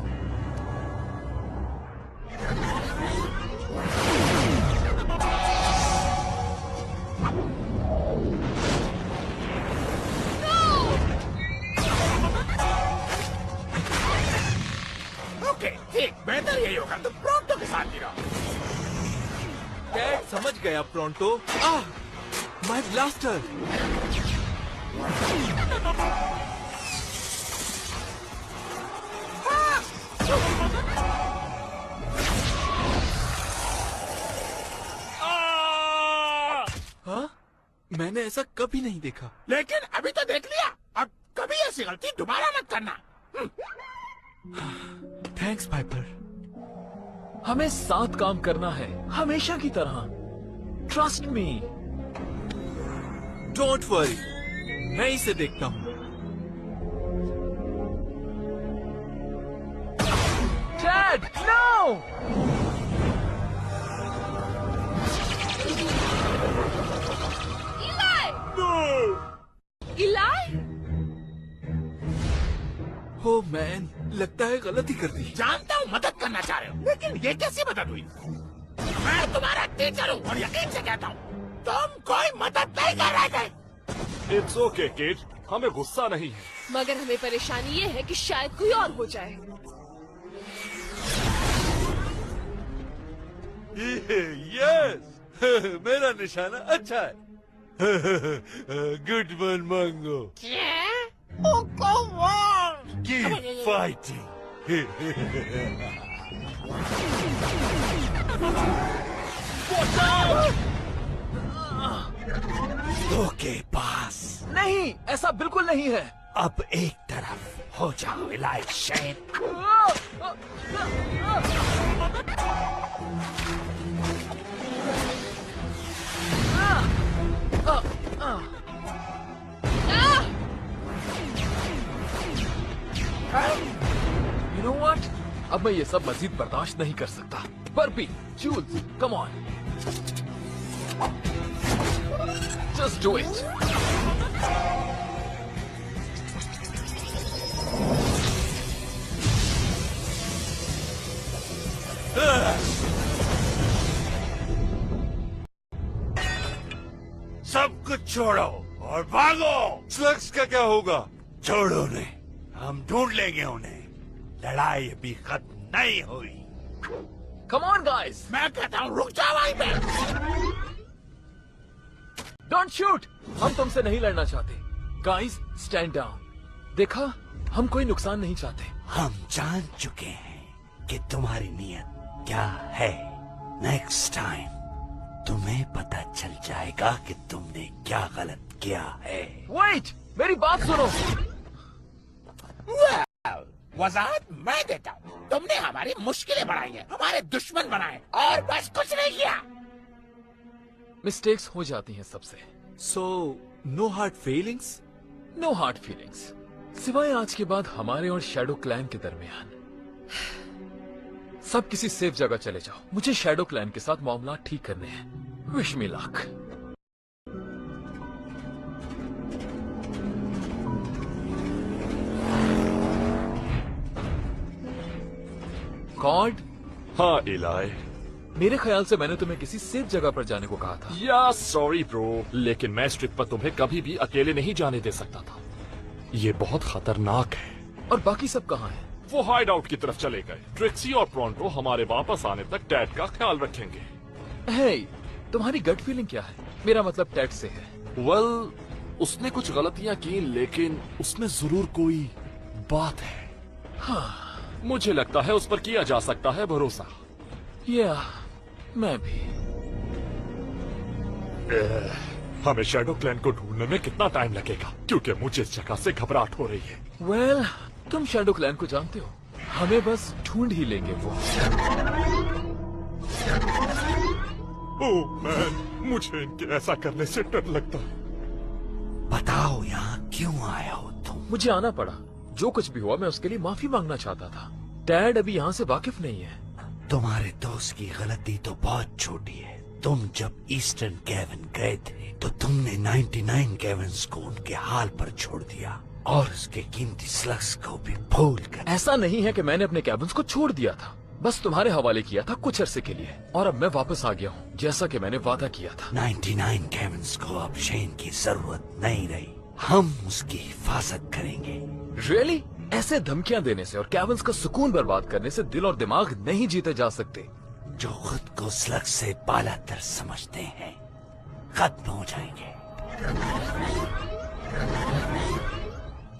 ओके ठीक, बेहतर यही होगा तुम प्रोंटो के साथ गिरो। डैड समझ गया प्रोंटो। My blaster. हाँ? मैंने ऐसा कभी नहीं देखा। लेकिन अभी तो देख लिया, अब कभी ऐसी गलती दोबारा मत करना। Thanks Piper. हमें साथ काम करना है, हमेशा की तरह। Trust me. डोंट वरी, मैं इसे देखता हूँ। Dad, no! इलाई! हो मैन, लगता है गलती कर दी। जानता हूँ मदद करना चाह रहे हो, लेकिन ये कैसी मदद हुई? मैं तुम्हारा टीचर हूँ और यकीन से कहता हूँ तुम कोई मदद नहीं कर रहे थे। इट्स ओके किड, हमें गुस्सा नहीं है। मगर हमें परेशानी ये है कि शायद कोई और हो जाए। यस, मेरा निशाना अच्छा है। गुड वन मांगो। Keep fighting. दो के पास नहीं, ऐसा बिल्कुल नहीं है। अब एक तरफ हो जाओ इलाई शेन। You know what? अब मैं ये सब मजीद बर्दाश्त नहीं कर सकता। Burpee, Jules, come on, just do it. सब कुछ छोड़ो और भागो। स्लग्स का क्या होगा? छोड़ो उन्हें, हम ढूंढ लेंगे उन्हें। लड़ाई अभी खत्म नहीं हुई। कम ऑन गाइस, मैं कहता हूँ रुक जाओ वहीं पे। Don't shoot. हम तुमसे नहीं लड़ना चाहते। Guys, stand down. देखा, हम कोई नुकसान नहीं चाहते। हम जान चुके हैं कि तुम्हारी नीयत क्या है। नेक्स्ट टाइम तुम्हें पता चल जाएगा कि तुमने क्या गलत किया है। वेट, मेरी बात सुनो। वजाहत मैं देता हूँ। तुमने हमारी मुश्किलें बढ़ाई हैं, हमारे दुश्मन बनाए और बस कुछ नहीं किया। मिस्टेक्स हो जाती हैं सबसे। So no hard feelings? No hard feelings, सिवाय आज के बाद हमारे और शैडो क्लैन के दरमियान। सब किसी सेफ जगह चले जाओ। मुझे शैडो क्लैन के साथ मामला ठीक करने हैं। Wish me luck. गॉड। हाँ इलाई, मेरे ख्याल से मैंने तुम्हें किसी सेफ जगह पर जाने को कहा था। या सॉरी ब्रो, लेकिन मैं इस ट्रिप पर तुम्हें कभी भी अकेले नहीं जाने दे सकता था। ये बहुत खतरनाक है। और बाकी सब कहाँ हैं? वो हाइड आउट की तरफ चले गए। ट्रिक्सी और प्रोंटो हमारे वापस आने तक डैड का ख्याल रखेंगे। हे, तुम्हारी गट फीलिंग क्या है? मेरा मतलब डैड से है। वेल, उसने कुछ गलतियां की, लेकिन उसमें जरूर कोई बात है। हाँ, मुझे लगता है उस पर किया जा सकता है भरोसा। या मैं भी। हमें शैडो क्लैन को ढूंढने में कितना टाइम लगेगा, क्योंकि मुझे इस जगह से घबराहट हो रही है। वेल, तुम शैडो क्लैन को जानते हो, हमें बस ढूंढ ही लेंगे वो। ओह मैन, मुझे इनके ऐसा करने से डर लगता है। बताओ यहाँ क्यों आए हो तुम? मुझे आना पड़ा। जो कुछ भी हुआ मैं उसके लिए माफी मांगना चाहता था। डैड अभी यहाँ से वाकिफ नहीं है। तुम्हारे दोस्त की गलती तो बहुत छोटी है। तुम जब ईस्टर्न केविन गए थे तो तुमने 99 केविन्स को उनके हाल पर छोड़ दिया और उसके कीमती स्लग्स को भी भूल कर। ऐसा नहीं है कि मैंने अपने कैबिन्स को छोड़ दिया था, बस तुम्हारे हवाले किया था कुछ अरसे के लिए, और अब मैं वापस आ गया हूँ जैसा कि मैंने वादा किया था। 99 केविन्स को अब शेन की जरूरत नहीं रही। हम उसकी हिफाजत करेंगे। रियली? ऐसे धमकियां देने से और कैबिन्स का सुकून बर्बाद करने से दिल और दिमाग नहीं जीते जा सकते। जो खुद को स्लग से बालातर समझते हैं खत्म हो जाएंगे।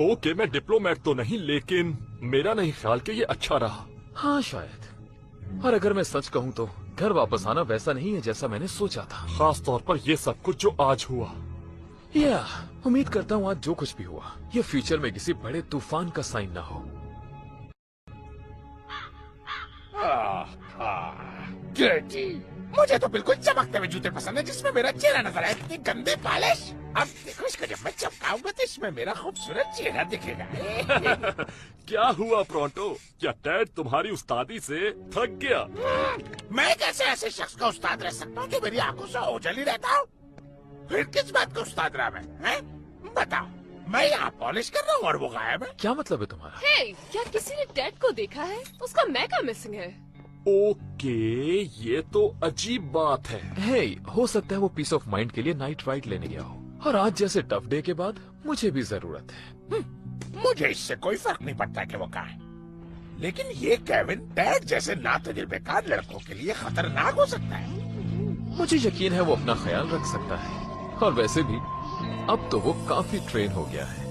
ओके, मैं डिप्लोमेट तो नहीं, लेकिन मेरा नहीं ख्याल कि ये अच्छा रहा। हाँ शायद। और अगर मैं सच कहूँ तो घर वापस आना वैसा नहीं है जैसा मैंने सोचा था। खास तौर पर ये सब कुछ जो आज हुआ। या उम्मीद करता हूँ आज जो कुछ भी हुआ ये फ्यूचर में किसी बड़े तूफान का साइन ना हो। डर्टी, मुझे तो बिल्कुल चमकते हुए जूते पसंद है जिसमें मेरा चेहरा नजर आए। इतनी गंदे पॉलिश। अब देखो इसको, जब मैं चमकाऊंगा तो इसमें मेरा खूबसूरत चेहरा दिखेगा। क्या हुआ प्रोंटो? क्या डैड तुम्हारी उस्तादी से थक गया? मैं कैसे ऐसे शख्स का उस्ताद रह सकता हूँ जो मेरी आंखों से ओझल ही रहता हूँ? फिर किस बात का उस्ताद रहा मैं? बताओ, मैं यहाँ पॉलिश कर रहा हूँ और वो गायब है। क्या मतलब है तुम्हारा? हे, क्या किसी ने डैड को देखा है? उसका मैका मिसिंग है। ओके, ये तो अजीब बात है। हे, हो सकता है वो पीस ऑफ माइंड के लिए नाइट राइड लेने गया हो, और आज जैसे टफ डे के बाद मुझे भी जरूरत है। मुझे इससे कोई फर्क नहीं पड़ता कि वो कहाँ है, लेकिन ये केविन डैड जैसे नातजुर्बेकार लड़कों के लिए खतरनाक हो सकता है। मुझे यकीन है वो अपना ख्याल रख सकता है, और वैसे भी अब तो वो काफी ट्रेन हो गया है।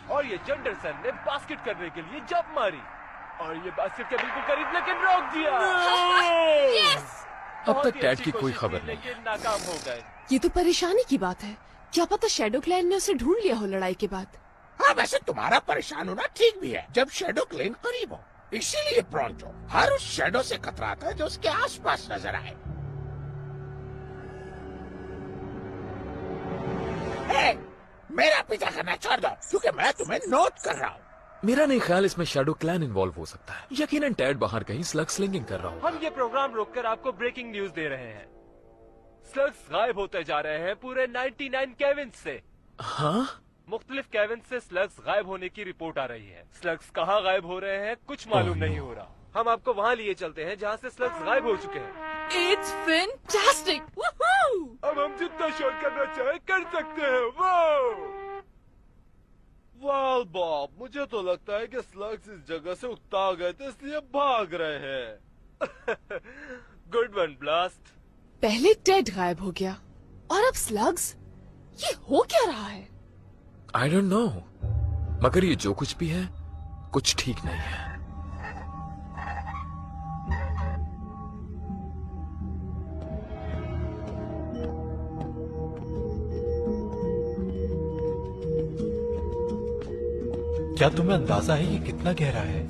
और ये जेंडरसन ने बास्केट करने के लिए जंप मारी और ये बास्केट के बिल्कुल करीब, लेकिन रोक दिया। अब तक डैड की कोई खबर नहीं है। लेकिन नाकाम हो गए। ये तो परेशानी की बात है। क्या पता शैडो क्लैन ने उसे ढूंढ लिया हो लड़ाई के बाद। हाँ, वैसे तुम्हारा परेशान होना ठीक भी है जब शैडो क्लेन करीब हो। इसीलिए प्रोंटो हर उस शैडो से कतराता है जो उसके आसपास नजर आए। मेरा पीछा करना छोड़ दो, क्योंकि मैं तुम्हें नोट कर रहा हूँ। मेरा नहीं ख्याल इसमें शैडो क्लैन इन्वॉल्व हो सकता है। यकीनन डैड बाहर कहीं स्लग स्लिंगिंग कर रहा होगा। हम ये प्रोग्राम रोककर आपको ब्रेकिंग न्यूज दे रहे हैं। स्लग्स गायब होते जा रहे हैं पूरे 99 केविन से। हाँ? मुख्तलिफ केविन से स्लग्स गायब होने की रिपोर्ट आ रही है। स्लग्स कहाँ गायब हो रहे हैं कुछ मालूम नहीं हो रहा। हम आपको वहाँ लिए चलते हैं जहाँ से स्लग्स गायब हो चुके हैं। It's fantastic! Woohoo! अब हम जितना शोर करना चाहे कर सकते हैं। वाह बॉब, मुझे तो लगता है कि स्लग्स इस जगह से उकता गए थे इसलिए भाग रहे हैं। Good one blast. पहले टेड गायब हो गया और अब स्लग्स। ये हो क्या रहा है? आई डोंट नो, मगर ये जो कुछ भी है कुछ ठीक नहीं है। क्या तुम्हें अंदाजा है ये कितना गहरा है?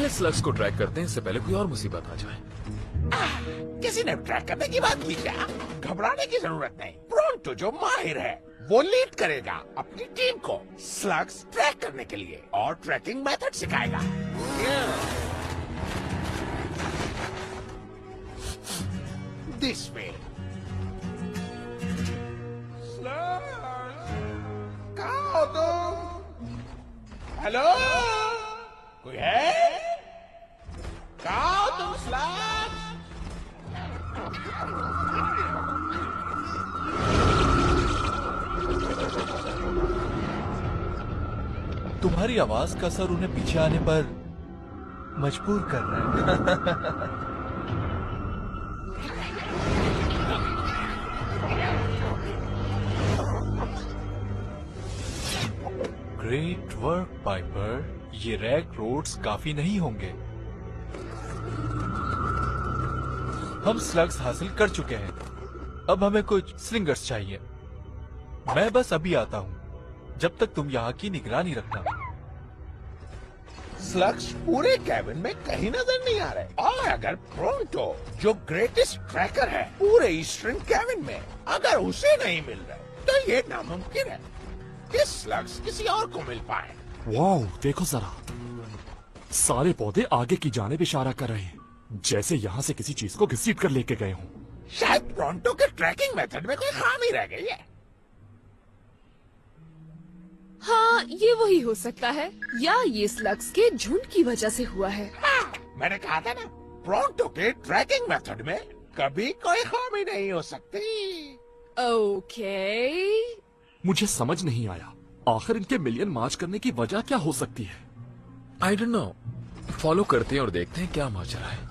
पहले स्लग्स को ट्रैक करते हैं, इससे पहले कोई और मुसीबत आ जाए। किसी ने ट्रैक करने की बात की क्या? घबराने की जरूरत नहीं। प्रोंटो जो माहिर है वो लीड करेगा अपनी टीम को स्लग्स ट्रैक करने के लिए और ट्रैकिंग मेथड सिखाएगा। This way. कहाँ हो तुम? हेलो, कोई है? कहाँ हो तुम स्लग्स? तुम्हारी आवाज का असर उन्हें पीछे आने पर मजबूर कर रहा है। Great work Piper. ये रैग रोड्स काफी नहीं होंगे। हम स्लग्स हासिल कर चुके हैं, अब हमें कुछ स्लिंगर्स चाहिए। मैं बस अभी आता हूँ, जब तक तुम यहाँ की निगरानी रखना। स्लग्स पूरे कैबिन में कहीं नजर नहीं आ रहे, और अगर प्रोंटो जो ग्रेटेस्ट ट्रैकर है पूरे ईस्टर्न कैबिन में, अगर उसे नहीं मिल रहे तो ये नामुमकिन है कि स्लग्स किसी और को मिल पाए। वाओ, देखो जरा, सारे पौधे आगे की जानिब इशारा कर रहे हैं, जैसे यहाँ से किसी चीज को घसीट कर लेके गए हों। शायद प्रोंटो के ट्रैकिंग मेथड में कोई खामी रह गई है। हाँ, ये वही हो सकता है, या ये स्लग्स के झुंड की वजह से हुआ है। हाँ, मैंने कहा था ना, प्रोंटो के ट्रैकिंग मेथड में कभी कोई खामी नहीं हो सकती। ओके। मुझे समझ नहीं आया, आखिर इनके मिलियन मार्च करने की वजह क्या हो सकती है? I don't know. फॉलो करते हैं और देखते हैं क्या माजरा है।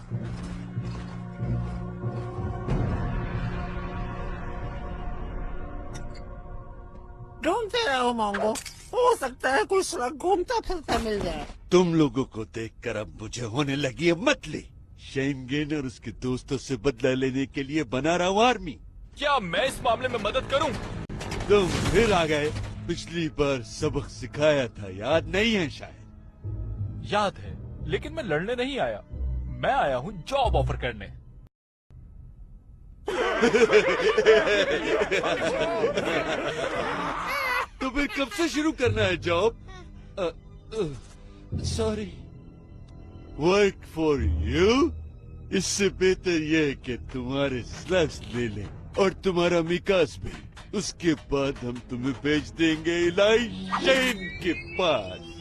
ढूंढते रहो मोंगो, हो सकता है कोई स्लग घूमता फिरता मिल जाए। तुम लोगों को देखकर अब मुझे होने लगी है मतली। शेंगेन और उसके दोस्तों से बदला लेने के लिए बना रहा हूँ आर्मी। क्या मैं इस मामले में मदद करूं? तुम फिर आ गए। पिछली बार सबक सिखाया था, याद नहीं है शायद? याद है, लेकिन मैं लड़ने नहीं आया, मैं आया हूँ जॉब ऑफर करने। तो फिर कब से शुरू करना है job? Sorry, work for you. इससे बेहतर यह है कि तुम्हारे स्लग्स ले लें और तुम्हारा मिकास भी। उसके बाद हम तुम्हें भेज देंगे इलाई शेन के पास।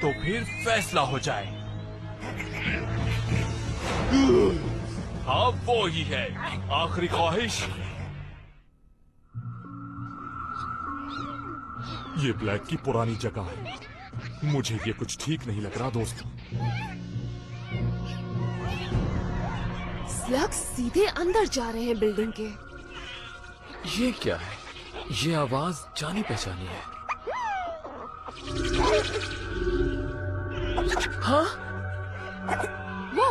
तो फिर फैसला हो जाए। हाँ, वो ही है, आखिरी ख्वाहिश। ये ब्लैक की पुरानी जगह है, मुझे ये कुछ ठीक नहीं लग रहा दोस्तों। स्लग्स सीधे अंदर जा रहे हैं बिल्डिंग के। ये क्या है? ये आवाज जानी पहचानी है। हाँ? वो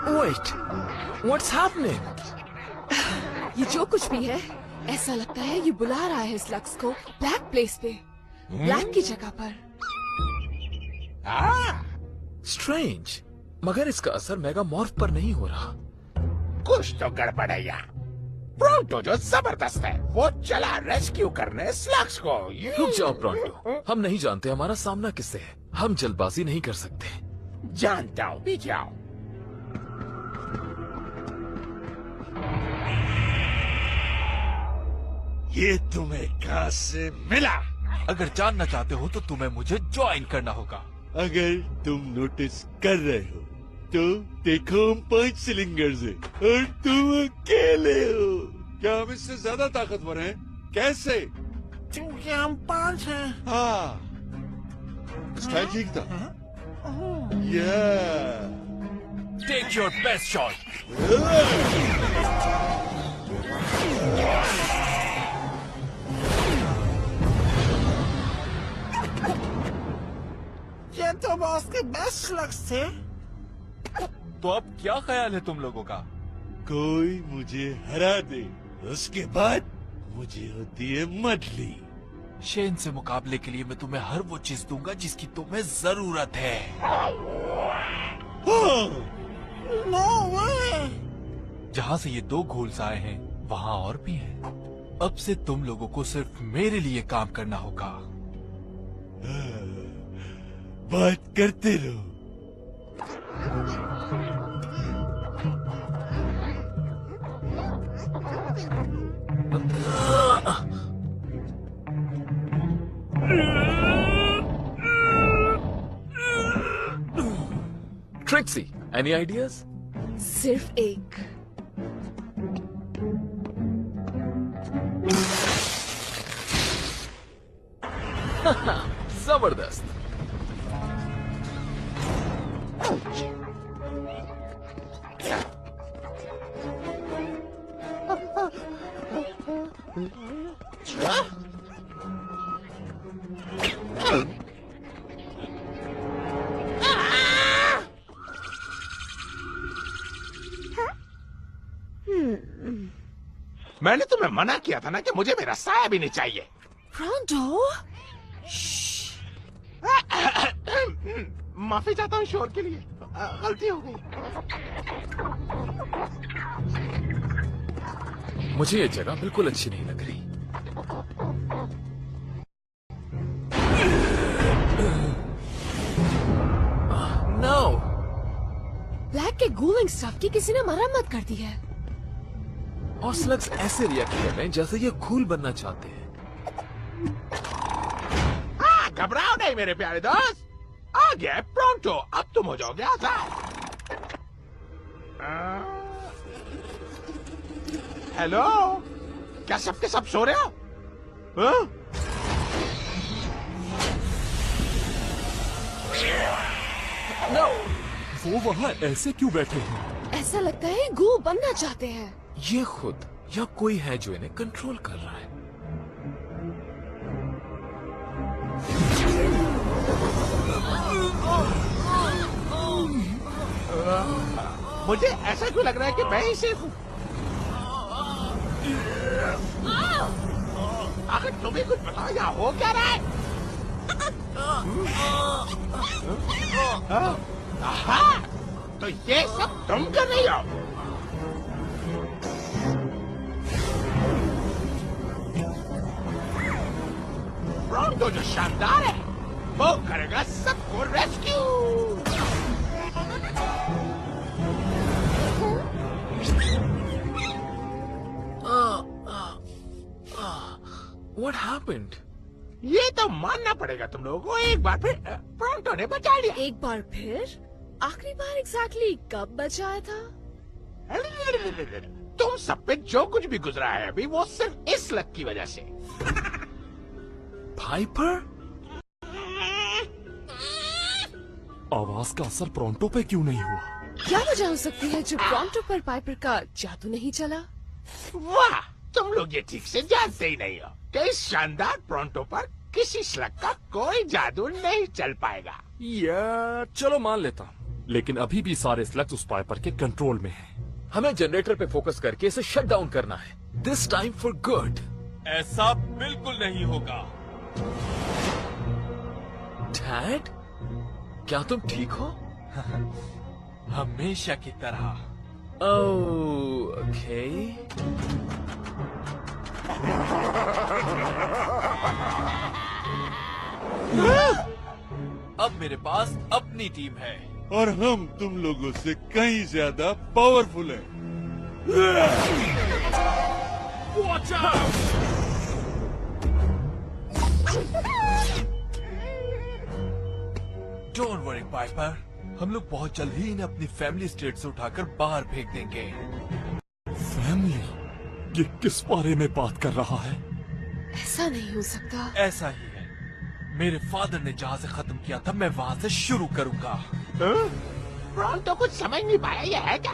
Wait, what's happening? ये जो कुछ भी है, ऐसा लगता है ये बुला रहा है स्लग्स को ब्लैक प्लेस पे, ब्लैक की जगह पर। Strange, मगर इसका असर मेगा मॉर्फ पर नहीं हो रहा। कुछ तो गड़बड़ है यहाँ। प्रोंटो जो जबरदस्त है, वो चला रेस्क्यू करने स्लग्स को। रुक जाओ प्रोंटो, हम नहीं जानते हमारा सामना किससे है, हम जल्दबाजी नहीं कर सकते। जानता हूँ, पीछे आओ। ये तुम्हें कहाँ से मिला? अगर जानना चाहते हो तो तुम्हें मुझे ज्वाइन करना होगा। अगर तुम नोटिस कर रहे हो तो देखो, हम 5 सिलिंडर्स हैं और तुम अकेले हो। क्या हम इससे ज्यादा ताकतवर हैं? कैसे? क्योंकि हम 5 हैं। हाँ, स्टाइल ठीक था। या टेक योर बेस्ट शॉट। ये तो बॉस के बेस्ट स्लग्स थे। तो अब क्या ख्याल है तुम लोगों का? कोई मुझे हरा दे उसके बाद मुझे होती है मडली। शेन से मुकाबले के लिए मैं तुम्हें हर वो चीज दूंगा जिसकी तुम्हें जरूरत है। जहाँ से ये 2 घोल्स आए हैं वहाँ और भी हैं। अब से तुम लोगों को सिर्फ मेरे लिए काम करना होगा। बात करते रहो। Trixie, any ideas? सिर्फ एक। जबरदस्त। मैंने तुम्हें मना किया था ना कि मुझे मेरा साया भी नहीं चाहिए। प्रॉन्टो, माफी चाहता हूँ शोर के लिए, गलती हो गई। मुझे ये जगह बिल्कुल अच्छी नहीं लग रही। नो। ब्लैक के गूलिंग स्टफ की किसी ने मरम्मत कर दी है। और स्लग्स ऐसे रिएक्ट कर रहे हैं जैसे ये खूल बनना चाहते हैं। घबराओ नहीं मेरे प्यारे दोस्त, आ गया प्रॉन्टो, अब तुम हो जाओगे आजाद। हेलो, क्या सबके सब सो रहे हो? No. वो वहाँ ऐसे क्यों बैठे हैं? ऐसा लगता है गूल बनना चाहते हैं। ये खुद या कोई है जो इन्हें कंट्रोल कर रहा है। मुझे ऐसा क्यों लग रहा है कि मैं ही सेफ हूँ? आखिर तुम्हें कुछ बताओ, यहाँ हो क्या रहा है? आहा, तो ये सब तुम कर रही हो? प्रॉन्टो जो शानदार है वो करेगा सबको रेस्क्यू। What happened? ये तो मानना पड़ेगा तुम लोगों को, एक बार फिर प्रॉन्टो ने बचा लिया। एक बार फिर? आखिरी बार एग्जैक्टली कब बचाया था? तुम सब पे जो कुछ भी गुजरा है अभी वो सिर्फ इस लक की वजह से। पाइपर? आवाज का असर प्रॉन्टो पे क्यों नहीं हुआ? क्या वजह हो सकती है जो प्रॉन्टो पर पाइपर का जादू नहीं चला? वाह, तुम लोग ये ठीक से जानते ही नहीं हो कि इस शानदार प्रॉन्टो पर किसी स्लग का कोई जादू नहीं चल पाएगा। या चलो मान लेता हूँ, लेकिन अभी भी सारे स्लग्स उस पाइपर के कंट्रोल में हैं। हमें जनरेटर पे फोकस करके इसे शट डाउन करना है, दिस टाइम फॉर गुड। ऐसा बिल्कुल नहीं होगा। डैड, क्या तुम ठीक हो? हमेशा की तरह। ओके। अब मेरे पास अपनी टीम है और हम तुम लोगों से कहीं ज्यादा पावरफुल हैं। Watch out! Don't worry Piper, हम लोग बहुत जल्द ही इन्हें अपनी फैमिली स्टेट से उठाकर बाहर फेंक देंगे। फैमिली? ये किस बारे में बात कर रहा है? ऐसा नहीं हो सकता। ऐसा ही है, मेरे फादर ने जहाँ से खत्म किया था मैं वहाँ से शुरू करूँगा। प्रॉन्टो कुछ समझ नहीं पाया, ये है क्या?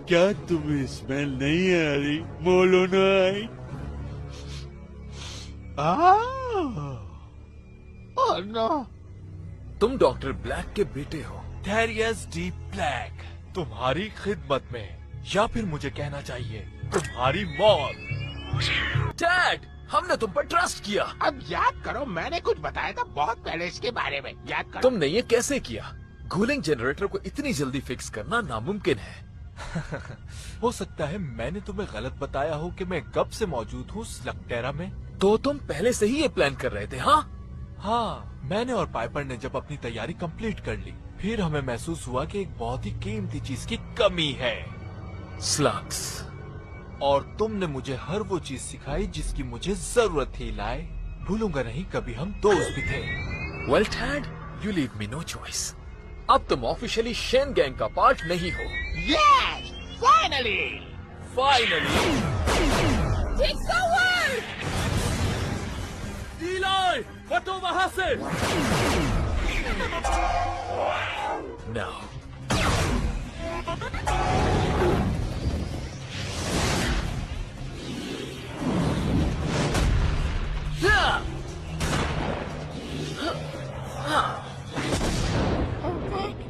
क्या तुम्हें स्मेल नहीं आ रही मोलोनाइट? Oh no. तुम डॉक्टर ब्लैक के बेटे हो। थेरियस डी ब्लैक, तुम्हारी खिदमत में, या फिर मुझे कहना चाहिए तुम्हारी मौत। डैड, हमने तुम पर ट्रस्ट किया। अब याद करो, मैंने कुछ बताया था बहुत पहले इसके बारे में, याद करो। तुमने ये कैसे किया? कूलिंग जनरेटर को इतनी जल्दी फिक्स करना नामुमकिन है। हो सकता है मैंने तुम्हें गलत बताया हो कि मैं कब से मौजूद हूँ स्लगटेरा में। तो तुम पहले से ही ये प्लान कर रहे थे? हाँ हाँ, मैंने और पाइपर ने जब अपनी तैयारी कंप्लीट कर ली, फिर हमें महसूस हुआ कि एक बहुत ही कीमती चीज की कमी है, स्लग्स। और तुमने मुझे हर वो चीज सिखाई जिसकी मुझे जरूरत थी इलाई। भूलूंगा नहीं, कभी हम दोस्त भी थे। Well dad, you leave me no choice. अब तुम ऑफिशियली शेन गैंग का पार्ट नहीं हो। Yes, finally. इलाई, हटो वहां से। Now.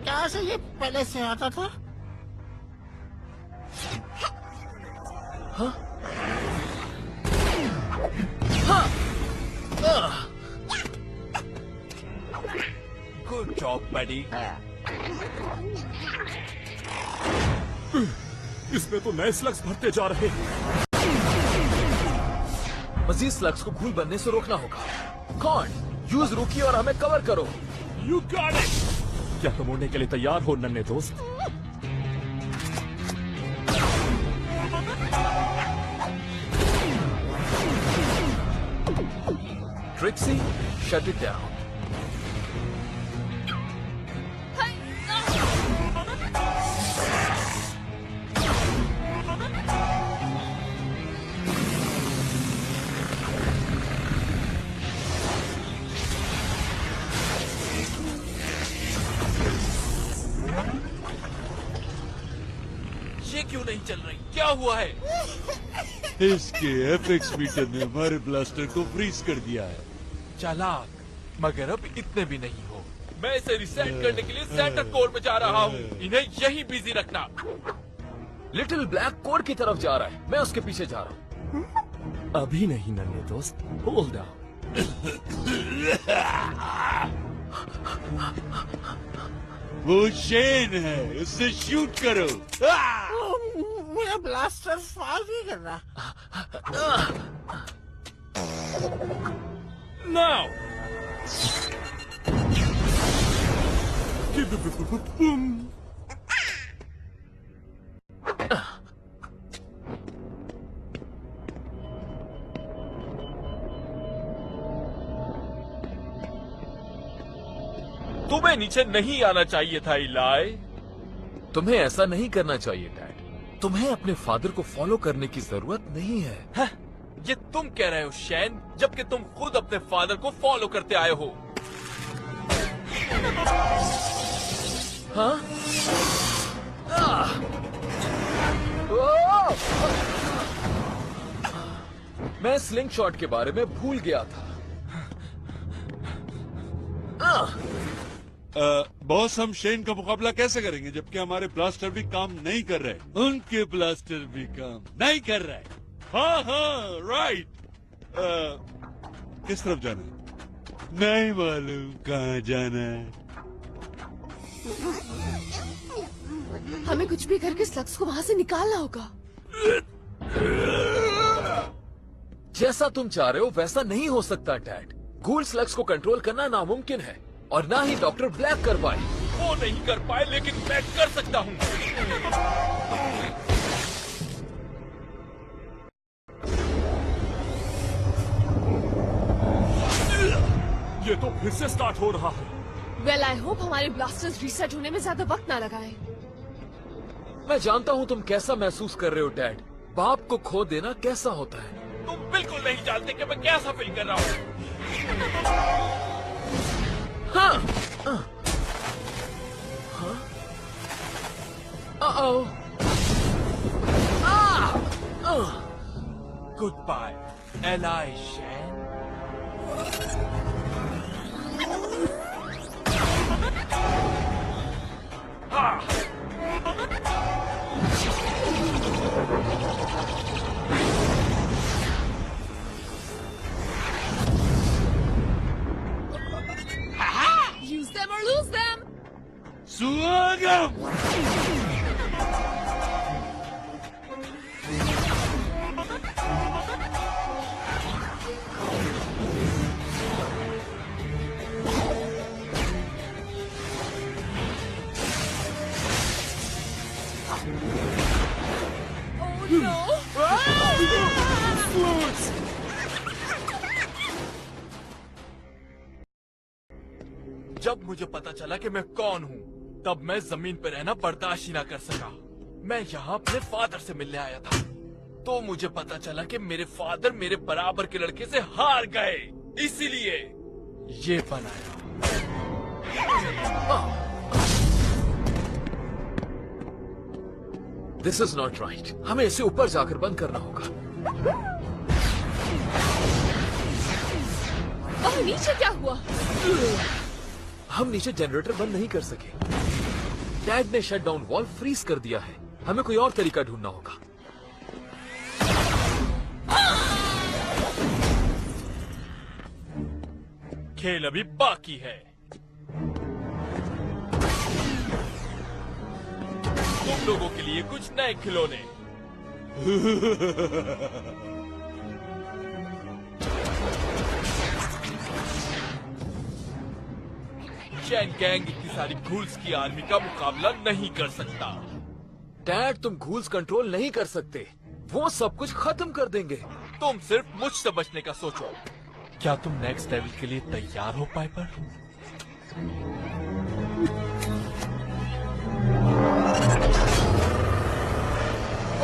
क्या से ये पहले से आता था? गुड जॉब बडी। इसमें तो नए स्लग्स भरते जा रहे हैं। मजीद स्लग्स को घूल बनने से रोकना होगा। कौन? यूज रूकी और हमें कवर करो। You got it. क्या तुम उड़ने के लिए तैयार हो नन्हे दोस्त? Trixie, shut it down. ये क्यों नहीं चल रही? क्या हुआ है? इसके एपेक्स मीटर ने हमारे ब्लास्टर को फ्रीज कर दिया है। चालाक, मगर अब इतने भी नहीं हो। मैं इसे रिसेट करने के लिए सेंटर कोर में जा रहा हूँ। इन्हें यहीं बिजी रखना। लिटिल ब्लैक कोर की तरफ जा रहा है, मैं उसके पीछे जा रहा हूँ। अभी नहीं नन्हे दोस्त, होल्ड डाउन। वो शेन है, उससे शूट करो। मेरा ब्लास्टर फायर नहीं कर रहा। नाउ। तुम्हें नीचे नहीं आना चाहिए था इलाई। तुम्हें ऐसा नहीं करना चाहिए डैड। तुम्हें अपने फादर को फॉलो करने की जरूरत नहीं है। हाँ, ये तुम कह रहे हो शैन, जबकि तुम खुद अपने फादर को फॉलो करते आए हो। हाँ? मैं स्लिंग शॉट के बारे में भूल गया था। बॉस, हम शेन का मुकाबला कैसे करेंगे जबकि हमारे ब्लास्टर भी काम नहीं कर रहे? उनके ब्लास्टर भी काम नहीं कर रहे। हाँ हाँ, राइट। किस तरफ जाना है? नहीं मालूम कहाँ जाना है। हमें कुछ भी करके स्लग्स को वहाँ से निकालना होगा। जैसा तुम चाह रहे हो वैसा नहीं हो सकता डैड। गूल स्लग्स को कंट्रोल करना नामुमकिन है और ना ही डॉक्टर ब्लैक कर पाए। वो नहीं कर पाए, लेकिन मैं कर सकता हूँ। ये तो फिर से स्टार्ट हो रहा है। वेल, आई होप हमारे ब्लास्टर्स रीसेट होने में ज्यादा वक्त ना लगाए। मैं जानता हूँ तुम कैसा महसूस कर रहे हो डैड। बाप को खो देना कैसा होता है। तुम बिल्कुल नहीं जानते कि मैं कैसा फील कर रहा हूँ। हाँ। Uh-oh. Goodbye, Eli Shan. स्वागत। जब मुझे पता चला कि मैं कौन हूँ, तब मैं जमीन पर रहना बर्दाश्त ही ना कर सका। मैं यहाँ अपने फादर से मिलने आया था, तो मुझे पता चला कि मेरे फादर मेरे बराबर के लड़के से हार गए, इसीलिए ये बनाया। This is not right. हमें इसे ऊपर जाकर बंद करना होगा। और नीचे क्या हुआ? हम नीचे जनरेटर बंद नहीं कर सके। डैड ने शट डाउन वॉल्व फ्रीज कर दिया है। हमें कोई और तरीका ढूंढना होगा। खेल अभी बाकी है। तुम लोगों के लिए कुछ नए खिलौने। चैन गैंग इतनी सारी घूल्स की आर्मी का मुकाबला नहीं कर सकता। डैड, तुम घूल्स कंट्रोल नहीं कर सकते। वो सब कुछ खत्म कर देंगे। तुम सिर्फ मुझसे बचने का सोचो। क्या तुम नेक्स्ट लेवल के लिए तैयार हो पाइपर?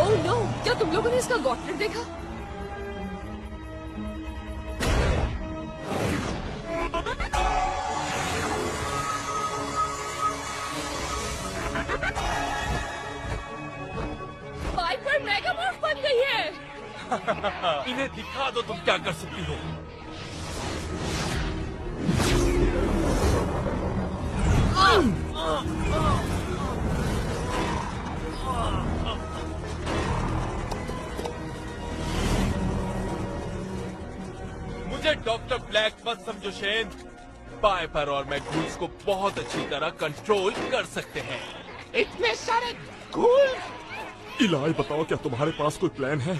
ओह नो, क्या तुम लोगों ने इसका गॉटलेट देखा? पाइपर मेगामॉर्फ बन गई है। इन्हें दिखा दो तुम क्या कर सकती हो। मुझे डॉक्टर ब्लैक मत समझो शेन। पाइपर और मैं घूल्स को बहुत अच्छी तरह कंट्रोल कर सकते हैं। इतने सारे घूल। इलाही, बताओ क्या तुम्हारे पास कोई प्लान है?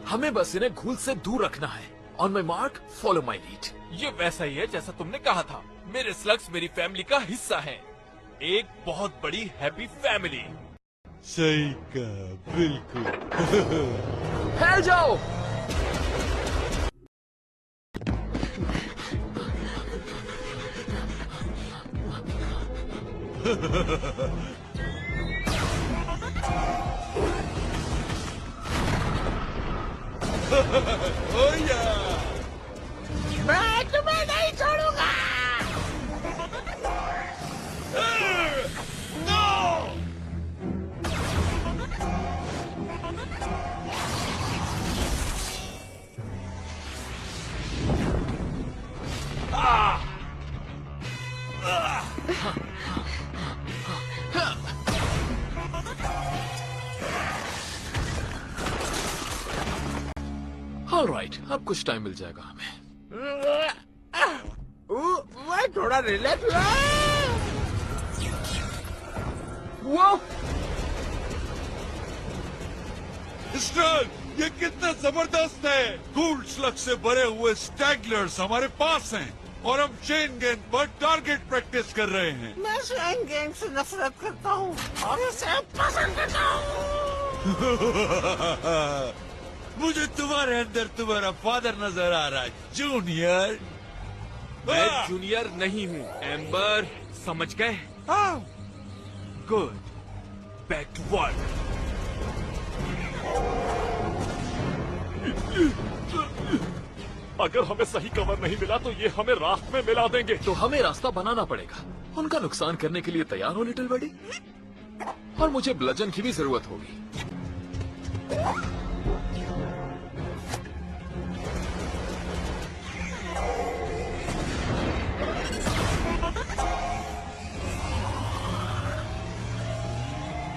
हमें बस इन्हें घूल से दूर रखना है। On my mark, follow my lead. ये वैसा ही है जैसा तुमने कहा था। मेरे स्लग्स मेरी फैमिली का हिस्सा हैं। एक बहुत बड़ी हैप्पी फैमिली। सही कहा, बिल्कुल। फैल जाओ। मैं तुम्हें नहीं छोड़ूंगा। ऑलराइट, अब कुछ टाइम मिल जाएगा हमें। मैं थोड़ा रिलैक्स। वो स्टर्न, ये कितना जबरदस्त है। गूल्ड स्लग से भरे हुए स्टैगलर्स हमारे पास हैं और हम चेन गैंग पर टारगेट प्रैक्टिस कर रहे हैं। मैं चेन गैंग से नफरत करता हूँ और इसे पसंद करता हूँ। मुझे तुम्हारे अंदर तुम्हारा फादर नजर आ रहा है, जूनियर। मैं जूनियर नहीं हूँ एम्बर, समझ गए? Good, back to work. अगर हमें सही कवर नहीं मिला तो ये हमें रास्ते में मिला देंगे। तो हमें रास्ता बनाना पड़ेगा। उनका नुकसान करने के लिए तैयार हो लिटिल बडी। और मुझे ब्लजन की भी जरूरत होगी।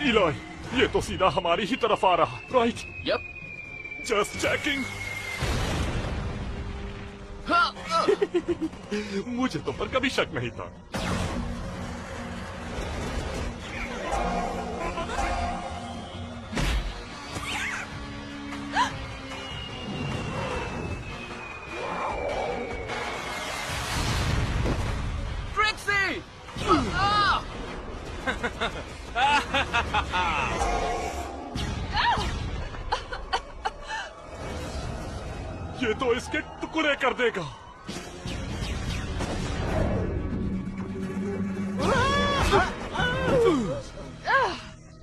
इलाही, ये तो सीधा हमारी ही तरफ आ रहा। राइट? यप। Just checking. मुझे तुम पर कभी शक नहीं था। ये तो इसके टुकड़े कर देगा।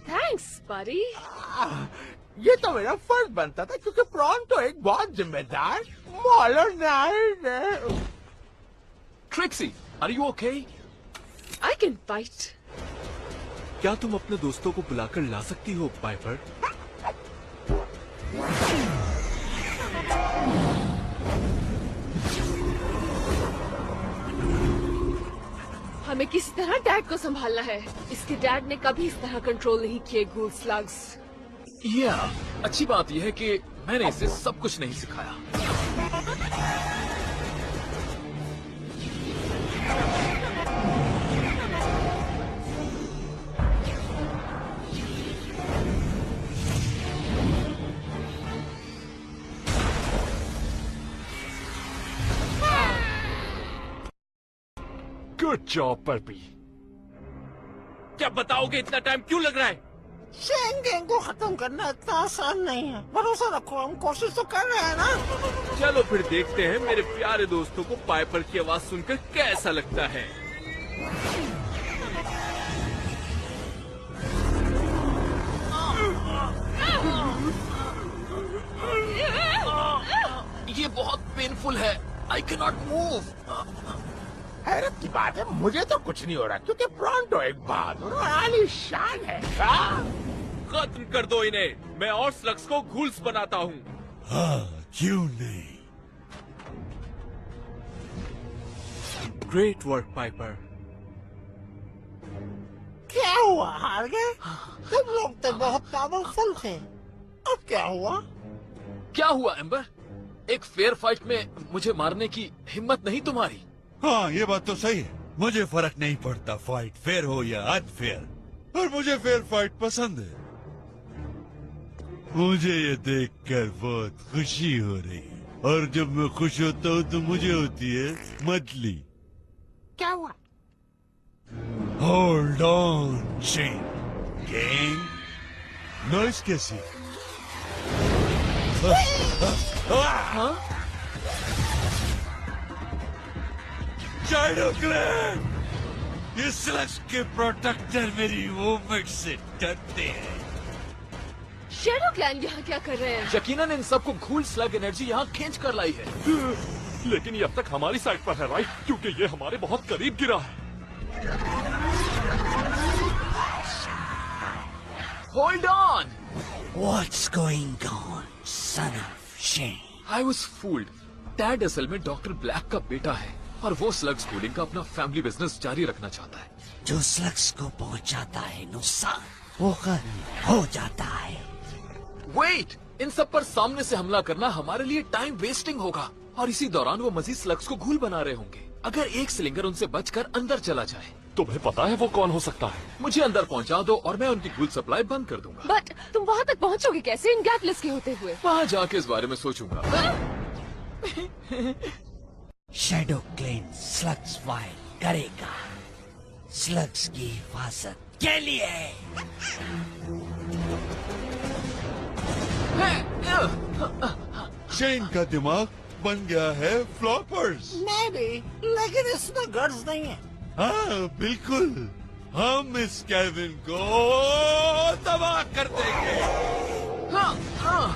थैंक्स बडी। ये तो मेरा फर्ज बनता था क्योंकि प्रॉन तो एक बहुत जिम्मेदार मॉडर्नाइज्ड है। Trixie, are you okay? I can fight. क्या तुम अपने दोस्तों को बुलाकर ला सकती हो पाइपर? हमें किसी तरह डैड को संभालना है। इसके डैड ने कभी इस तरह कंट्रोल नहीं किए गूल स्लग्स। या अच्छी बात यह है कि मैंने इसे सब कुछ नहीं सिखाया। Good job Burpy. क्या बताओगे इतना टाइम क्यों लग रहा है? शेन गैंग को खत्म करना इतना आसान नहीं है। भरोसा रखो, हम कोशिश तो कर रहे हैं ना। चलो फिर देखते हैं मेरे प्यारे दोस्तों को पाइपर की आवाज सुनकर कैसा लगता है। ये बहुत पेनफुल है। I can not move. हैरत की बात है, मुझे तो कुछ नहीं हो रहा क्योंकि प्रॉन तो एक बहादुर और आलीशान है। हाँ? खत्म कर दो इन्हें। मैं और स्लग्स को घूल्स बनाता हूँ। हाँ, क्यों नहीं। Great work Piper. क्या हुआ, हार गए? तुम लोग तो बहुत पावरफुल थे। अब क्या हुआ? क्या हुआ एम्बर? एक फेयर फाइट में मुझे मारने की हिम्मत नहीं तुम्हारी? हाँ, ये बात तो सही है। मुझे फर्क नहीं पड़ता फाइट फेयर हो या अनफेयर, और मुझे फेयर फाइट पसंद है। मुझे ये देखकर बहुत खुशी हो रही है, और जब मैं खुश होता हूँ तो मुझे होती है मतली। क्या हुआ? Hold on chain gang. Noise कैसी? शैडो क्लैन, ये स्लग्स के प्रोटेक्टर मेरी मूवमेंट से डरते हैं। शैडो क्लैन यहाँ क्या कर रहे हैं? यकीनन इन सबको घूल स्लग एनर्जी यहाँ खींच कर लाई है। लेकिन ये अब तक हमारी साइड पर है, राइट? क्योंकि ये हमारे बहुत करीब गिरा है। Hold on. What's going on, son of Shane? I was fooled. Dad असल में डॉक्टर ब्लैक का बेटा है और वो स्लग्स कूलिंग का अपना फैमिली बिजनेस जारी रखना चाहता है। जो स्लग्स को पहुंचाता है नुकसान, वो खत्म हो जाता है। वेट, इन सब पर सामने से हमला करना हमारे लिए टाइम वेस्टिंग होगा, और इसी दौरान वो मजीद स्लग्स को घूल बना रहे होंगे। अगर एक सिलिंगर उनसे बचकर अंदर चला जाए। तुम्हें पता है वो कौन हो सकता है? मुझे अंदर पहुंचा दो और मैं उनकी घूल सप्लाई बंद कर दूंगा। बट तुम वहाँ तक पहुँचोगे कैसे इन गैटलेस के होते हुए? वहाँ जाके इस बारे में सोचूंगा। शैडो क्लेन स्लग्स फाइट करेगा, स्लग्स की हिफाजत के लिए। शेन का दिमाग बन गया है फ्लॉपर्स। मैं भी, लेकिन इसमें गर्ज नहीं है। हाँ बिल्कुल, हम इस केविन को तबाह कर देंगे। हाँ, हाँ।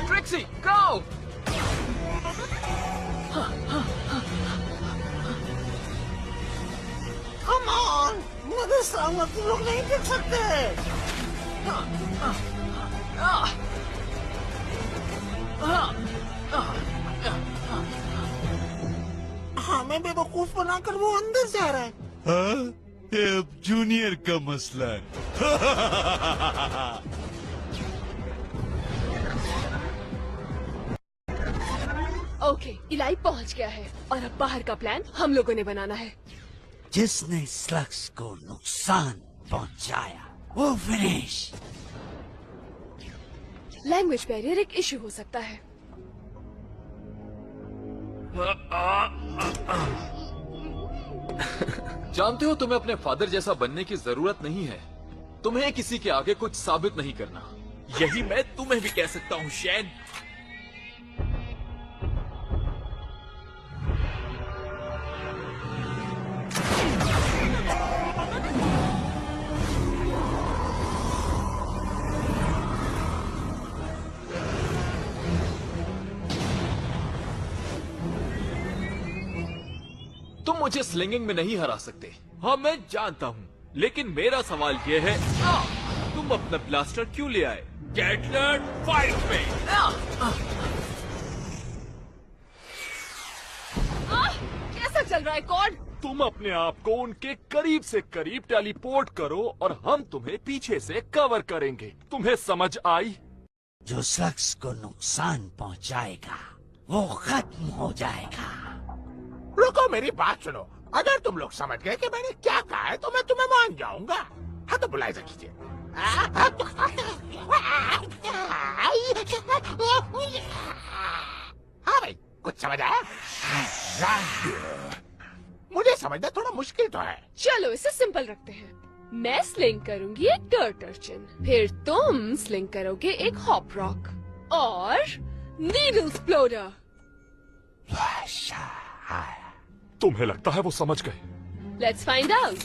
Trixie, go! Come on, मुझे सामने तुम लोग नहीं देख सकते। हमें बेवकूफ बनाकर वो अंदर जा रहा है। हाँ, ये अब जूनियर का मसला है। ओके, इलाई पहुँच गया है और अब बाहर का प्लान हम लोगों ने बनाना है। जिसने स्लग्स को नुकसान पहुंचाया वो फिनिश। लैंग्वेज बैरियर एक इश्यू हो सकता है। जानते हो तुम्हें अपने फादर जैसा बनने की जरूरत नहीं है। तुम्हें किसी के आगे कुछ साबित नहीं करना। यही मैं तुम्हें भी कह सकता हूँ शैन। तुम मुझे स्लिंगिंग में नहीं हरा सकते। हाँ मैं जानता हूँ, लेकिन मेरा सवाल ये है तुम अपना ब्लास्टर क्यों ले आए? कैटलर फाइट में। कैसा चल रहा है कॉर्ड? तुम अपने आप को उनके करीब से करीब टेलीपोर्ट करो और हम तुम्हें पीछे से कवर करेंगे। तुम्हें समझ आई? जो स्लग्स को नुकसान पहुंचाएगा वो खत्म हो जाएगा। रुको, मेरी बात सुनो। अगर तुम लोग समझ गए कि मैंने क्या कहा है तो मैं तुम्हें मान जाऊंगा। हाँ तो बुलाए कीजिए। हाँ भाई, कुछ समझ आया? मुझे समझना थोड़ा मुश्किल तो है। चलो इसे सिंपल रखते हैं। मैं स्लिंग करूंगी एक टर्ट अर्चिन, फिर तुम स्लिंग करोगे एक हॉप रॉक और नीडल एक्सप्लोडर। तुम्हें लगता है वो समझ गए? Let's find out.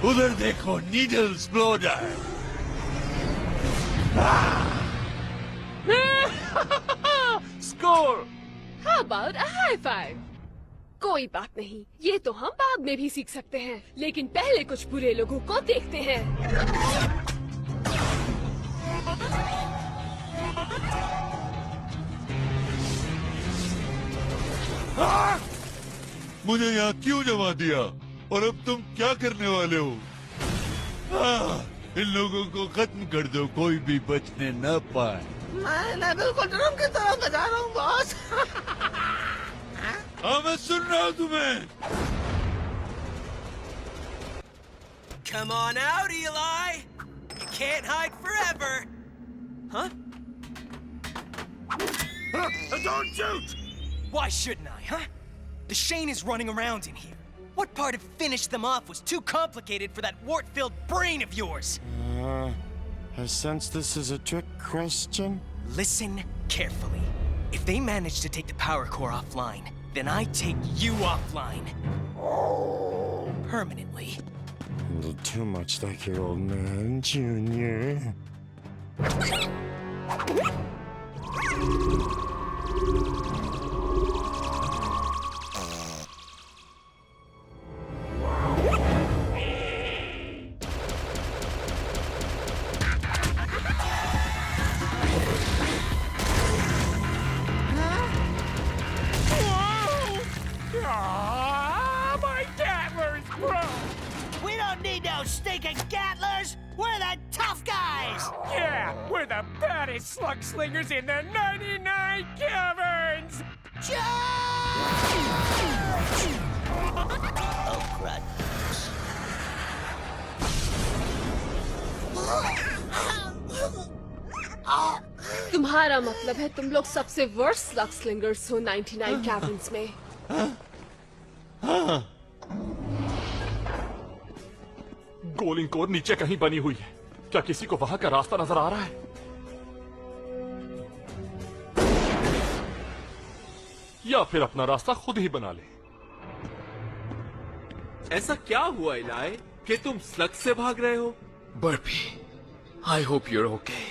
उधर देखो, needle exploder. Score. How about a high five? कोई बात नहीं, ये तो हम बाद में भी सीख सकते हैं, लेकिन पहले कुछ बुरे लोगों को देखते हैं। मुझे यहाँ क्यों जमा दिया और अब तुम क्या करने वाले हो? इन लोगों को खत्म कर दो, कोई भी बचने न पाए। मैं बिल्कुल ड्रम की तरफ बजा रहा हूँ बॉस। हाँ मैं सुन रहा हूँ तुम्हें। Come on out, Eli. You can't hide forever. Huh? Don't shoot! Why shouldn't I, huh? The Shane is running around in here. What part of finish them off was too complicated for that wart-filled brain of yours? I sense this is a trick question. Listen carefully. If they manage to take the power core offline, then I take you offline. Permanently. A little too much like your old man, Junior. My Gatler's broke! We don't need no stinking Gatlers! We're the tough guys! Yeah, we're the baddest slug slingers in the 99 caverns! Oh, crud. तुम्हारा मतलब है तुम लोग सबसे worst slug स्लिंगर्स हो 99 caverns में। गोलिंग core नीचे कहीं बनी हुई है। क्या किसी को वहां का रास्ता नजर आ रहा है? या फिर अपना रास्ता खुद ही बना ले। ऐसा क्या हुआ इलाय कि तुम स्लग से भाग रहे हो? Barfi, I hope you're okay.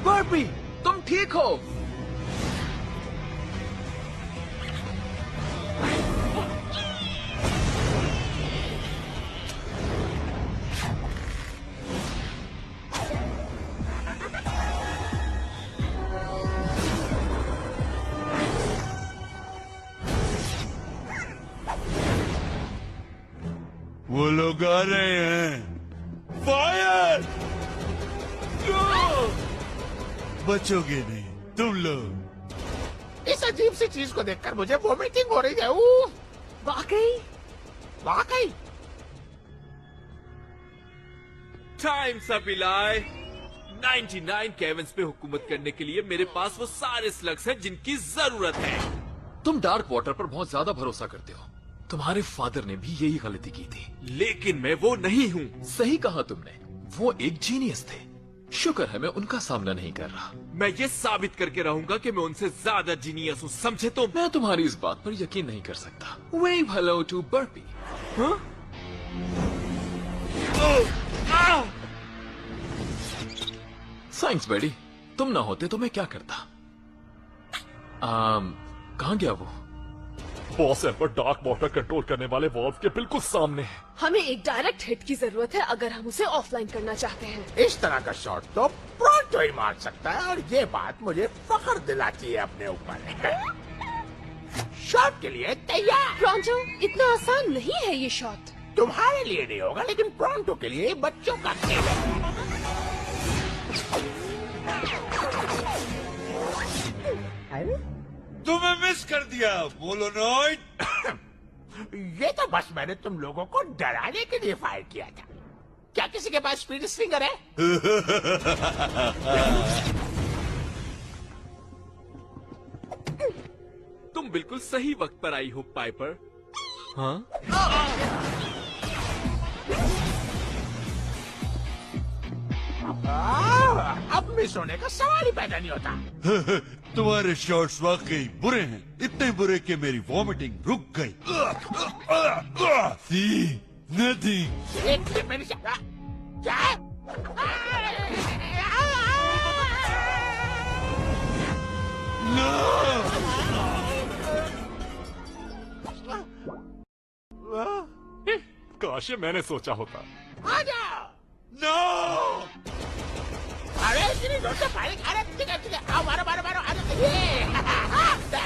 Barfi, तुम ठीक हो? वो लोग आ रहे हैं। फायर! बचोगे नहीं तुम लोग। इस अजीब सी चीज को देखकर मुझे वोमिटिंग हो रही है। उफ! वाकई टाइम्स अप इलाई। 99 केविन्स पे हुकूमत करने के लिए मेरे पास वो सारे स्लग्स हैं जिनकी जरूरत है। तुम डार्क वाटर पर बहुत ज्यादा भरोसा करते हो। तुम्हारे फादर ने भी यही गलती की थी, लेकिन मैं वो नहीं हूँ। सही कहा तुमने, वो एक जीनियस थे। शुक्र है मैं उनका सामना नहीं कर रहा। मैं ये साबित करके रहूंगा कि मैं उनसे ज्यादा जीनियस हूँ, समझे तुम? मैं तुम्हारी इस बात पर यकीन नहीं कर सकता। Wave hello to Burpy. Thanks बेडी, तुम ना होते तो मैं क्या करता। कहाँ गया वो? Boss emperor dark water control करने वाले वॉल्व के बिल्कुल सामने है। हमें एक डायरेक्ट हिट की जरूरत है अगर हम उसे ऑफलाइन करना चाहते हैं। इस तरह का शॉट तो प्रोंटो ही मार सकता है, और ये बात मुझे फख्र दिलाती है अपने ऊपर। शॉट के लिए तैयार। प्रोंटो, इतना आसान नहीं है ये शॉट। तुम्हारे लिए नहीं होगा, लेकिन प्रोंटो के लिए बच्चों का खेल है। तुम्हें मिस कर दिया मोलोनॉइड। ये तो बस मैंने तुम लोगों को डराने के लिए फायर किया था। क्या किसी के पास स्पीड स्ट्रिंगर है? तुम बिल्कुल सही वक्त पर आई हो पाइपर। हाँ? अब मिस होने का सवाल ही पैदा नहीं होता। तुम्हारे शॉट्स वाकई बुरे हैं, इतने बुरे कि मेरी वॉमिटिंग रुक गई। सी नथिंग। मेरी क्या? काश मैंने सोचा होता। आ जाओ। नो! अरे इतनी जोर से फायरिंग! अरे ठीक है, आओ मारो। अरे ये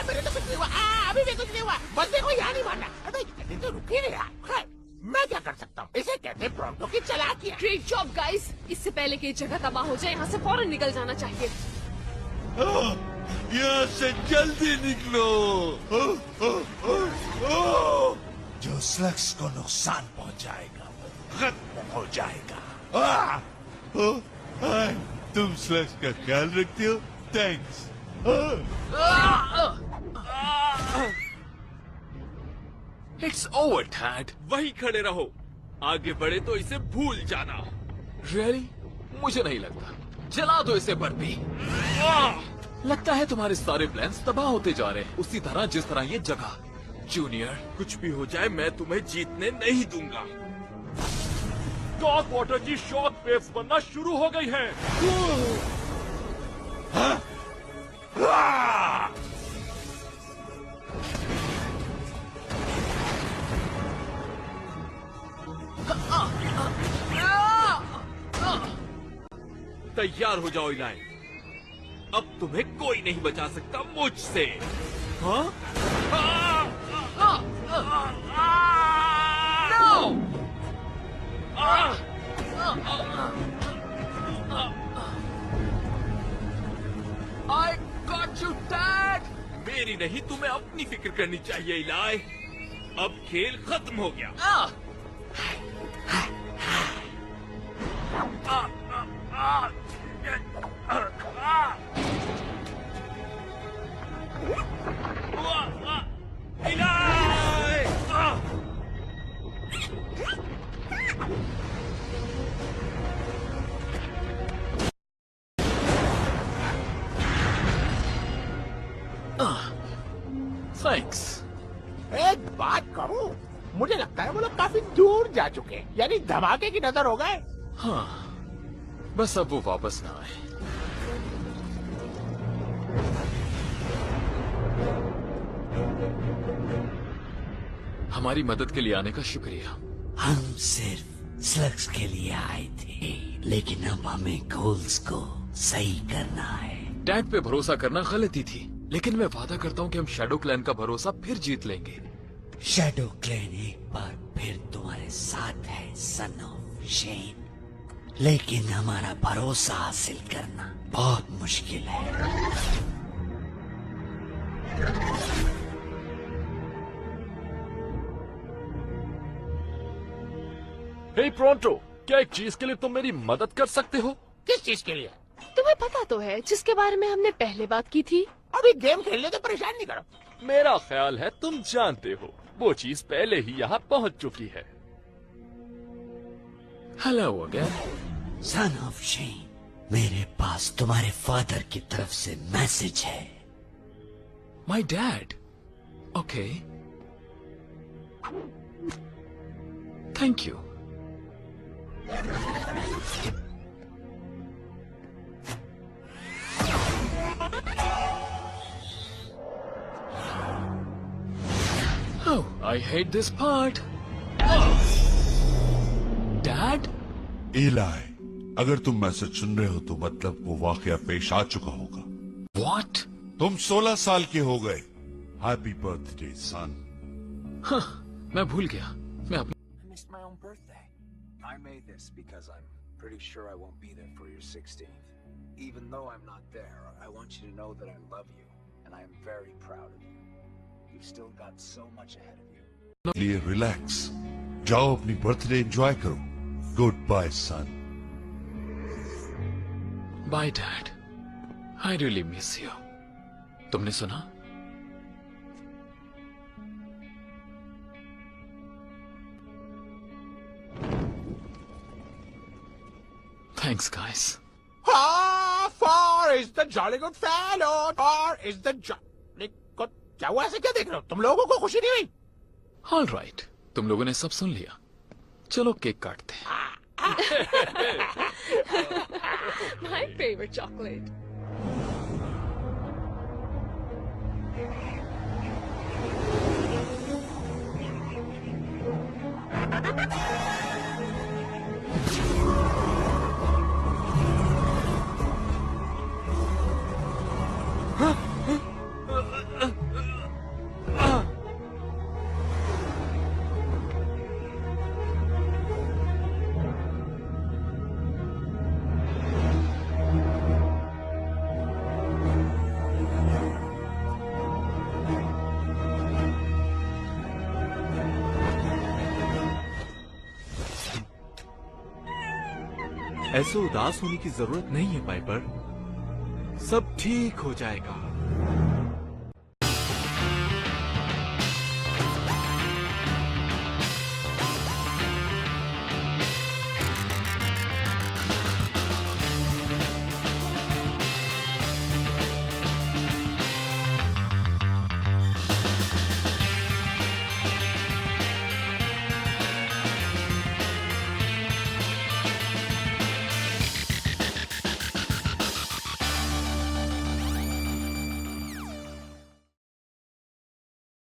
मेरे तो कुछ नहीं हुआ। अभी भी कुछ नहीं हुआ। बस देखो, यहाँ नहीं मारना। अरे तो रुके नहीं यार। मैं क्या कर सकता हूँ? इसे कहते हैं प्रोंटो की चालाकियाँ। Great job guys. इससे पहले कि जगह तबाह हो जाए, यहाँ से फौरन निकल जाना चाहिए। यहाँ से जल्दी निकलो। जो स्लग्स को नुकसान पहुंचाएगा खत्म हो जाएगा। तुम स्लग्स का ख्याल रखते हो? थैंक्स। It's over dad. वहीं खड़े रहो, आगे बढ़े तो इसे भूल जाना। रियली? मुझे नहीं लगता। जला दो इसे बर्फी। लगता है तुम्हारे सारे प्लान्स तबाह होते जा रहे हैं, उसी तरह जिस तरह ये जगह। जूनियर, कुछ भी हो जाए मैं तुम्हें जीतने नहीं दूंगा। डार्क वाटर की शॉक वेव्स बनना शुरू हो गई हैं। तैयार हो जाओ इलाई। अब तुम्हें कोई नहीं बचा सकता मुझसे। हाँ? I got you, Dad! मेरी नहीं, तुम्हें अपनी फिक्र करनी चाहिए इलाई। अब खेल खत्म हो गया। थैंक्स। एक बात कहूँ, मुझे लगता है वो लोग काफी दूर जा चुके हैं, यानी धमाके की नजर हो गए। हाँ, बस अब वो वापस ना आए। हमारी मदद के लिए आने का शुक्रिया। हम सिर्फ स्लग्स के लिए आए थे, लेकिन अब हमें गोल्स को सही करना है। डैड पे भरोसा करना गलती थी, लेकिन मैं वादा करता हूँ कि हम शैडो क्लैन का भरोसा फिर जीत लेंगे। शैडो क्लैन एक बार फिर तुम्हारे साथ है सन ऑफ शेन, लेकिन हमारा भरोसा हासिल करना बहुत मुश्किल है। हे प्रोंटो, क्या एक चीज के लिए तुम मेरी मदद कर सकते हो? किस चीज के लिए? तुम्हें पता तो है जिसके बारे में हमने पहले बात की थी। अभी गेम खेलने तो परेशान नहीं करो। मेरा ख्याल है तुम जानते हो, वो चीज पहले ही यहाँ पहुँच चुकी है। Hello again. Son of Shane, मेरे पास तुम्हारे फादर की तरफ से मैसेज है। My dad? Okay, thank you. Oh, I hate this part. Dad? इलाई, अगर तुम मैसेज सुन रहे हो तो मतलब वो वाकया पेश आ चुका होगा। What? तुम 16 साल के हो गए। हैप्पी बर्थडे सन। हाँ, मैं भूल गया। मैं अपने I missed my own birthday. I made this because I'm pretty sure I won't be there for your 16th. Even though I'm not there, I want you to know that I love you, and I am very proud of you. You've still got so much ahead of you. लिए relax, जाओ अपनी birthday enjoy करो। Good bye son. Bye dad, I really miss you. तुमने सुना? Thanks, guys. Far is the jolly good fellow. Far is the jolly good. क्या हुआ? ऐसे क्या देख रहे हो? तुम लोगों को खुशी नहीं हुई? All right, तुम लोगों ने सब सुन लिया। चलो केक काटते हैं। My favorite chocolate. ऐसे उदास होने की जरूरत नहीं है पाइपर, सब ठीक हो जाएगा।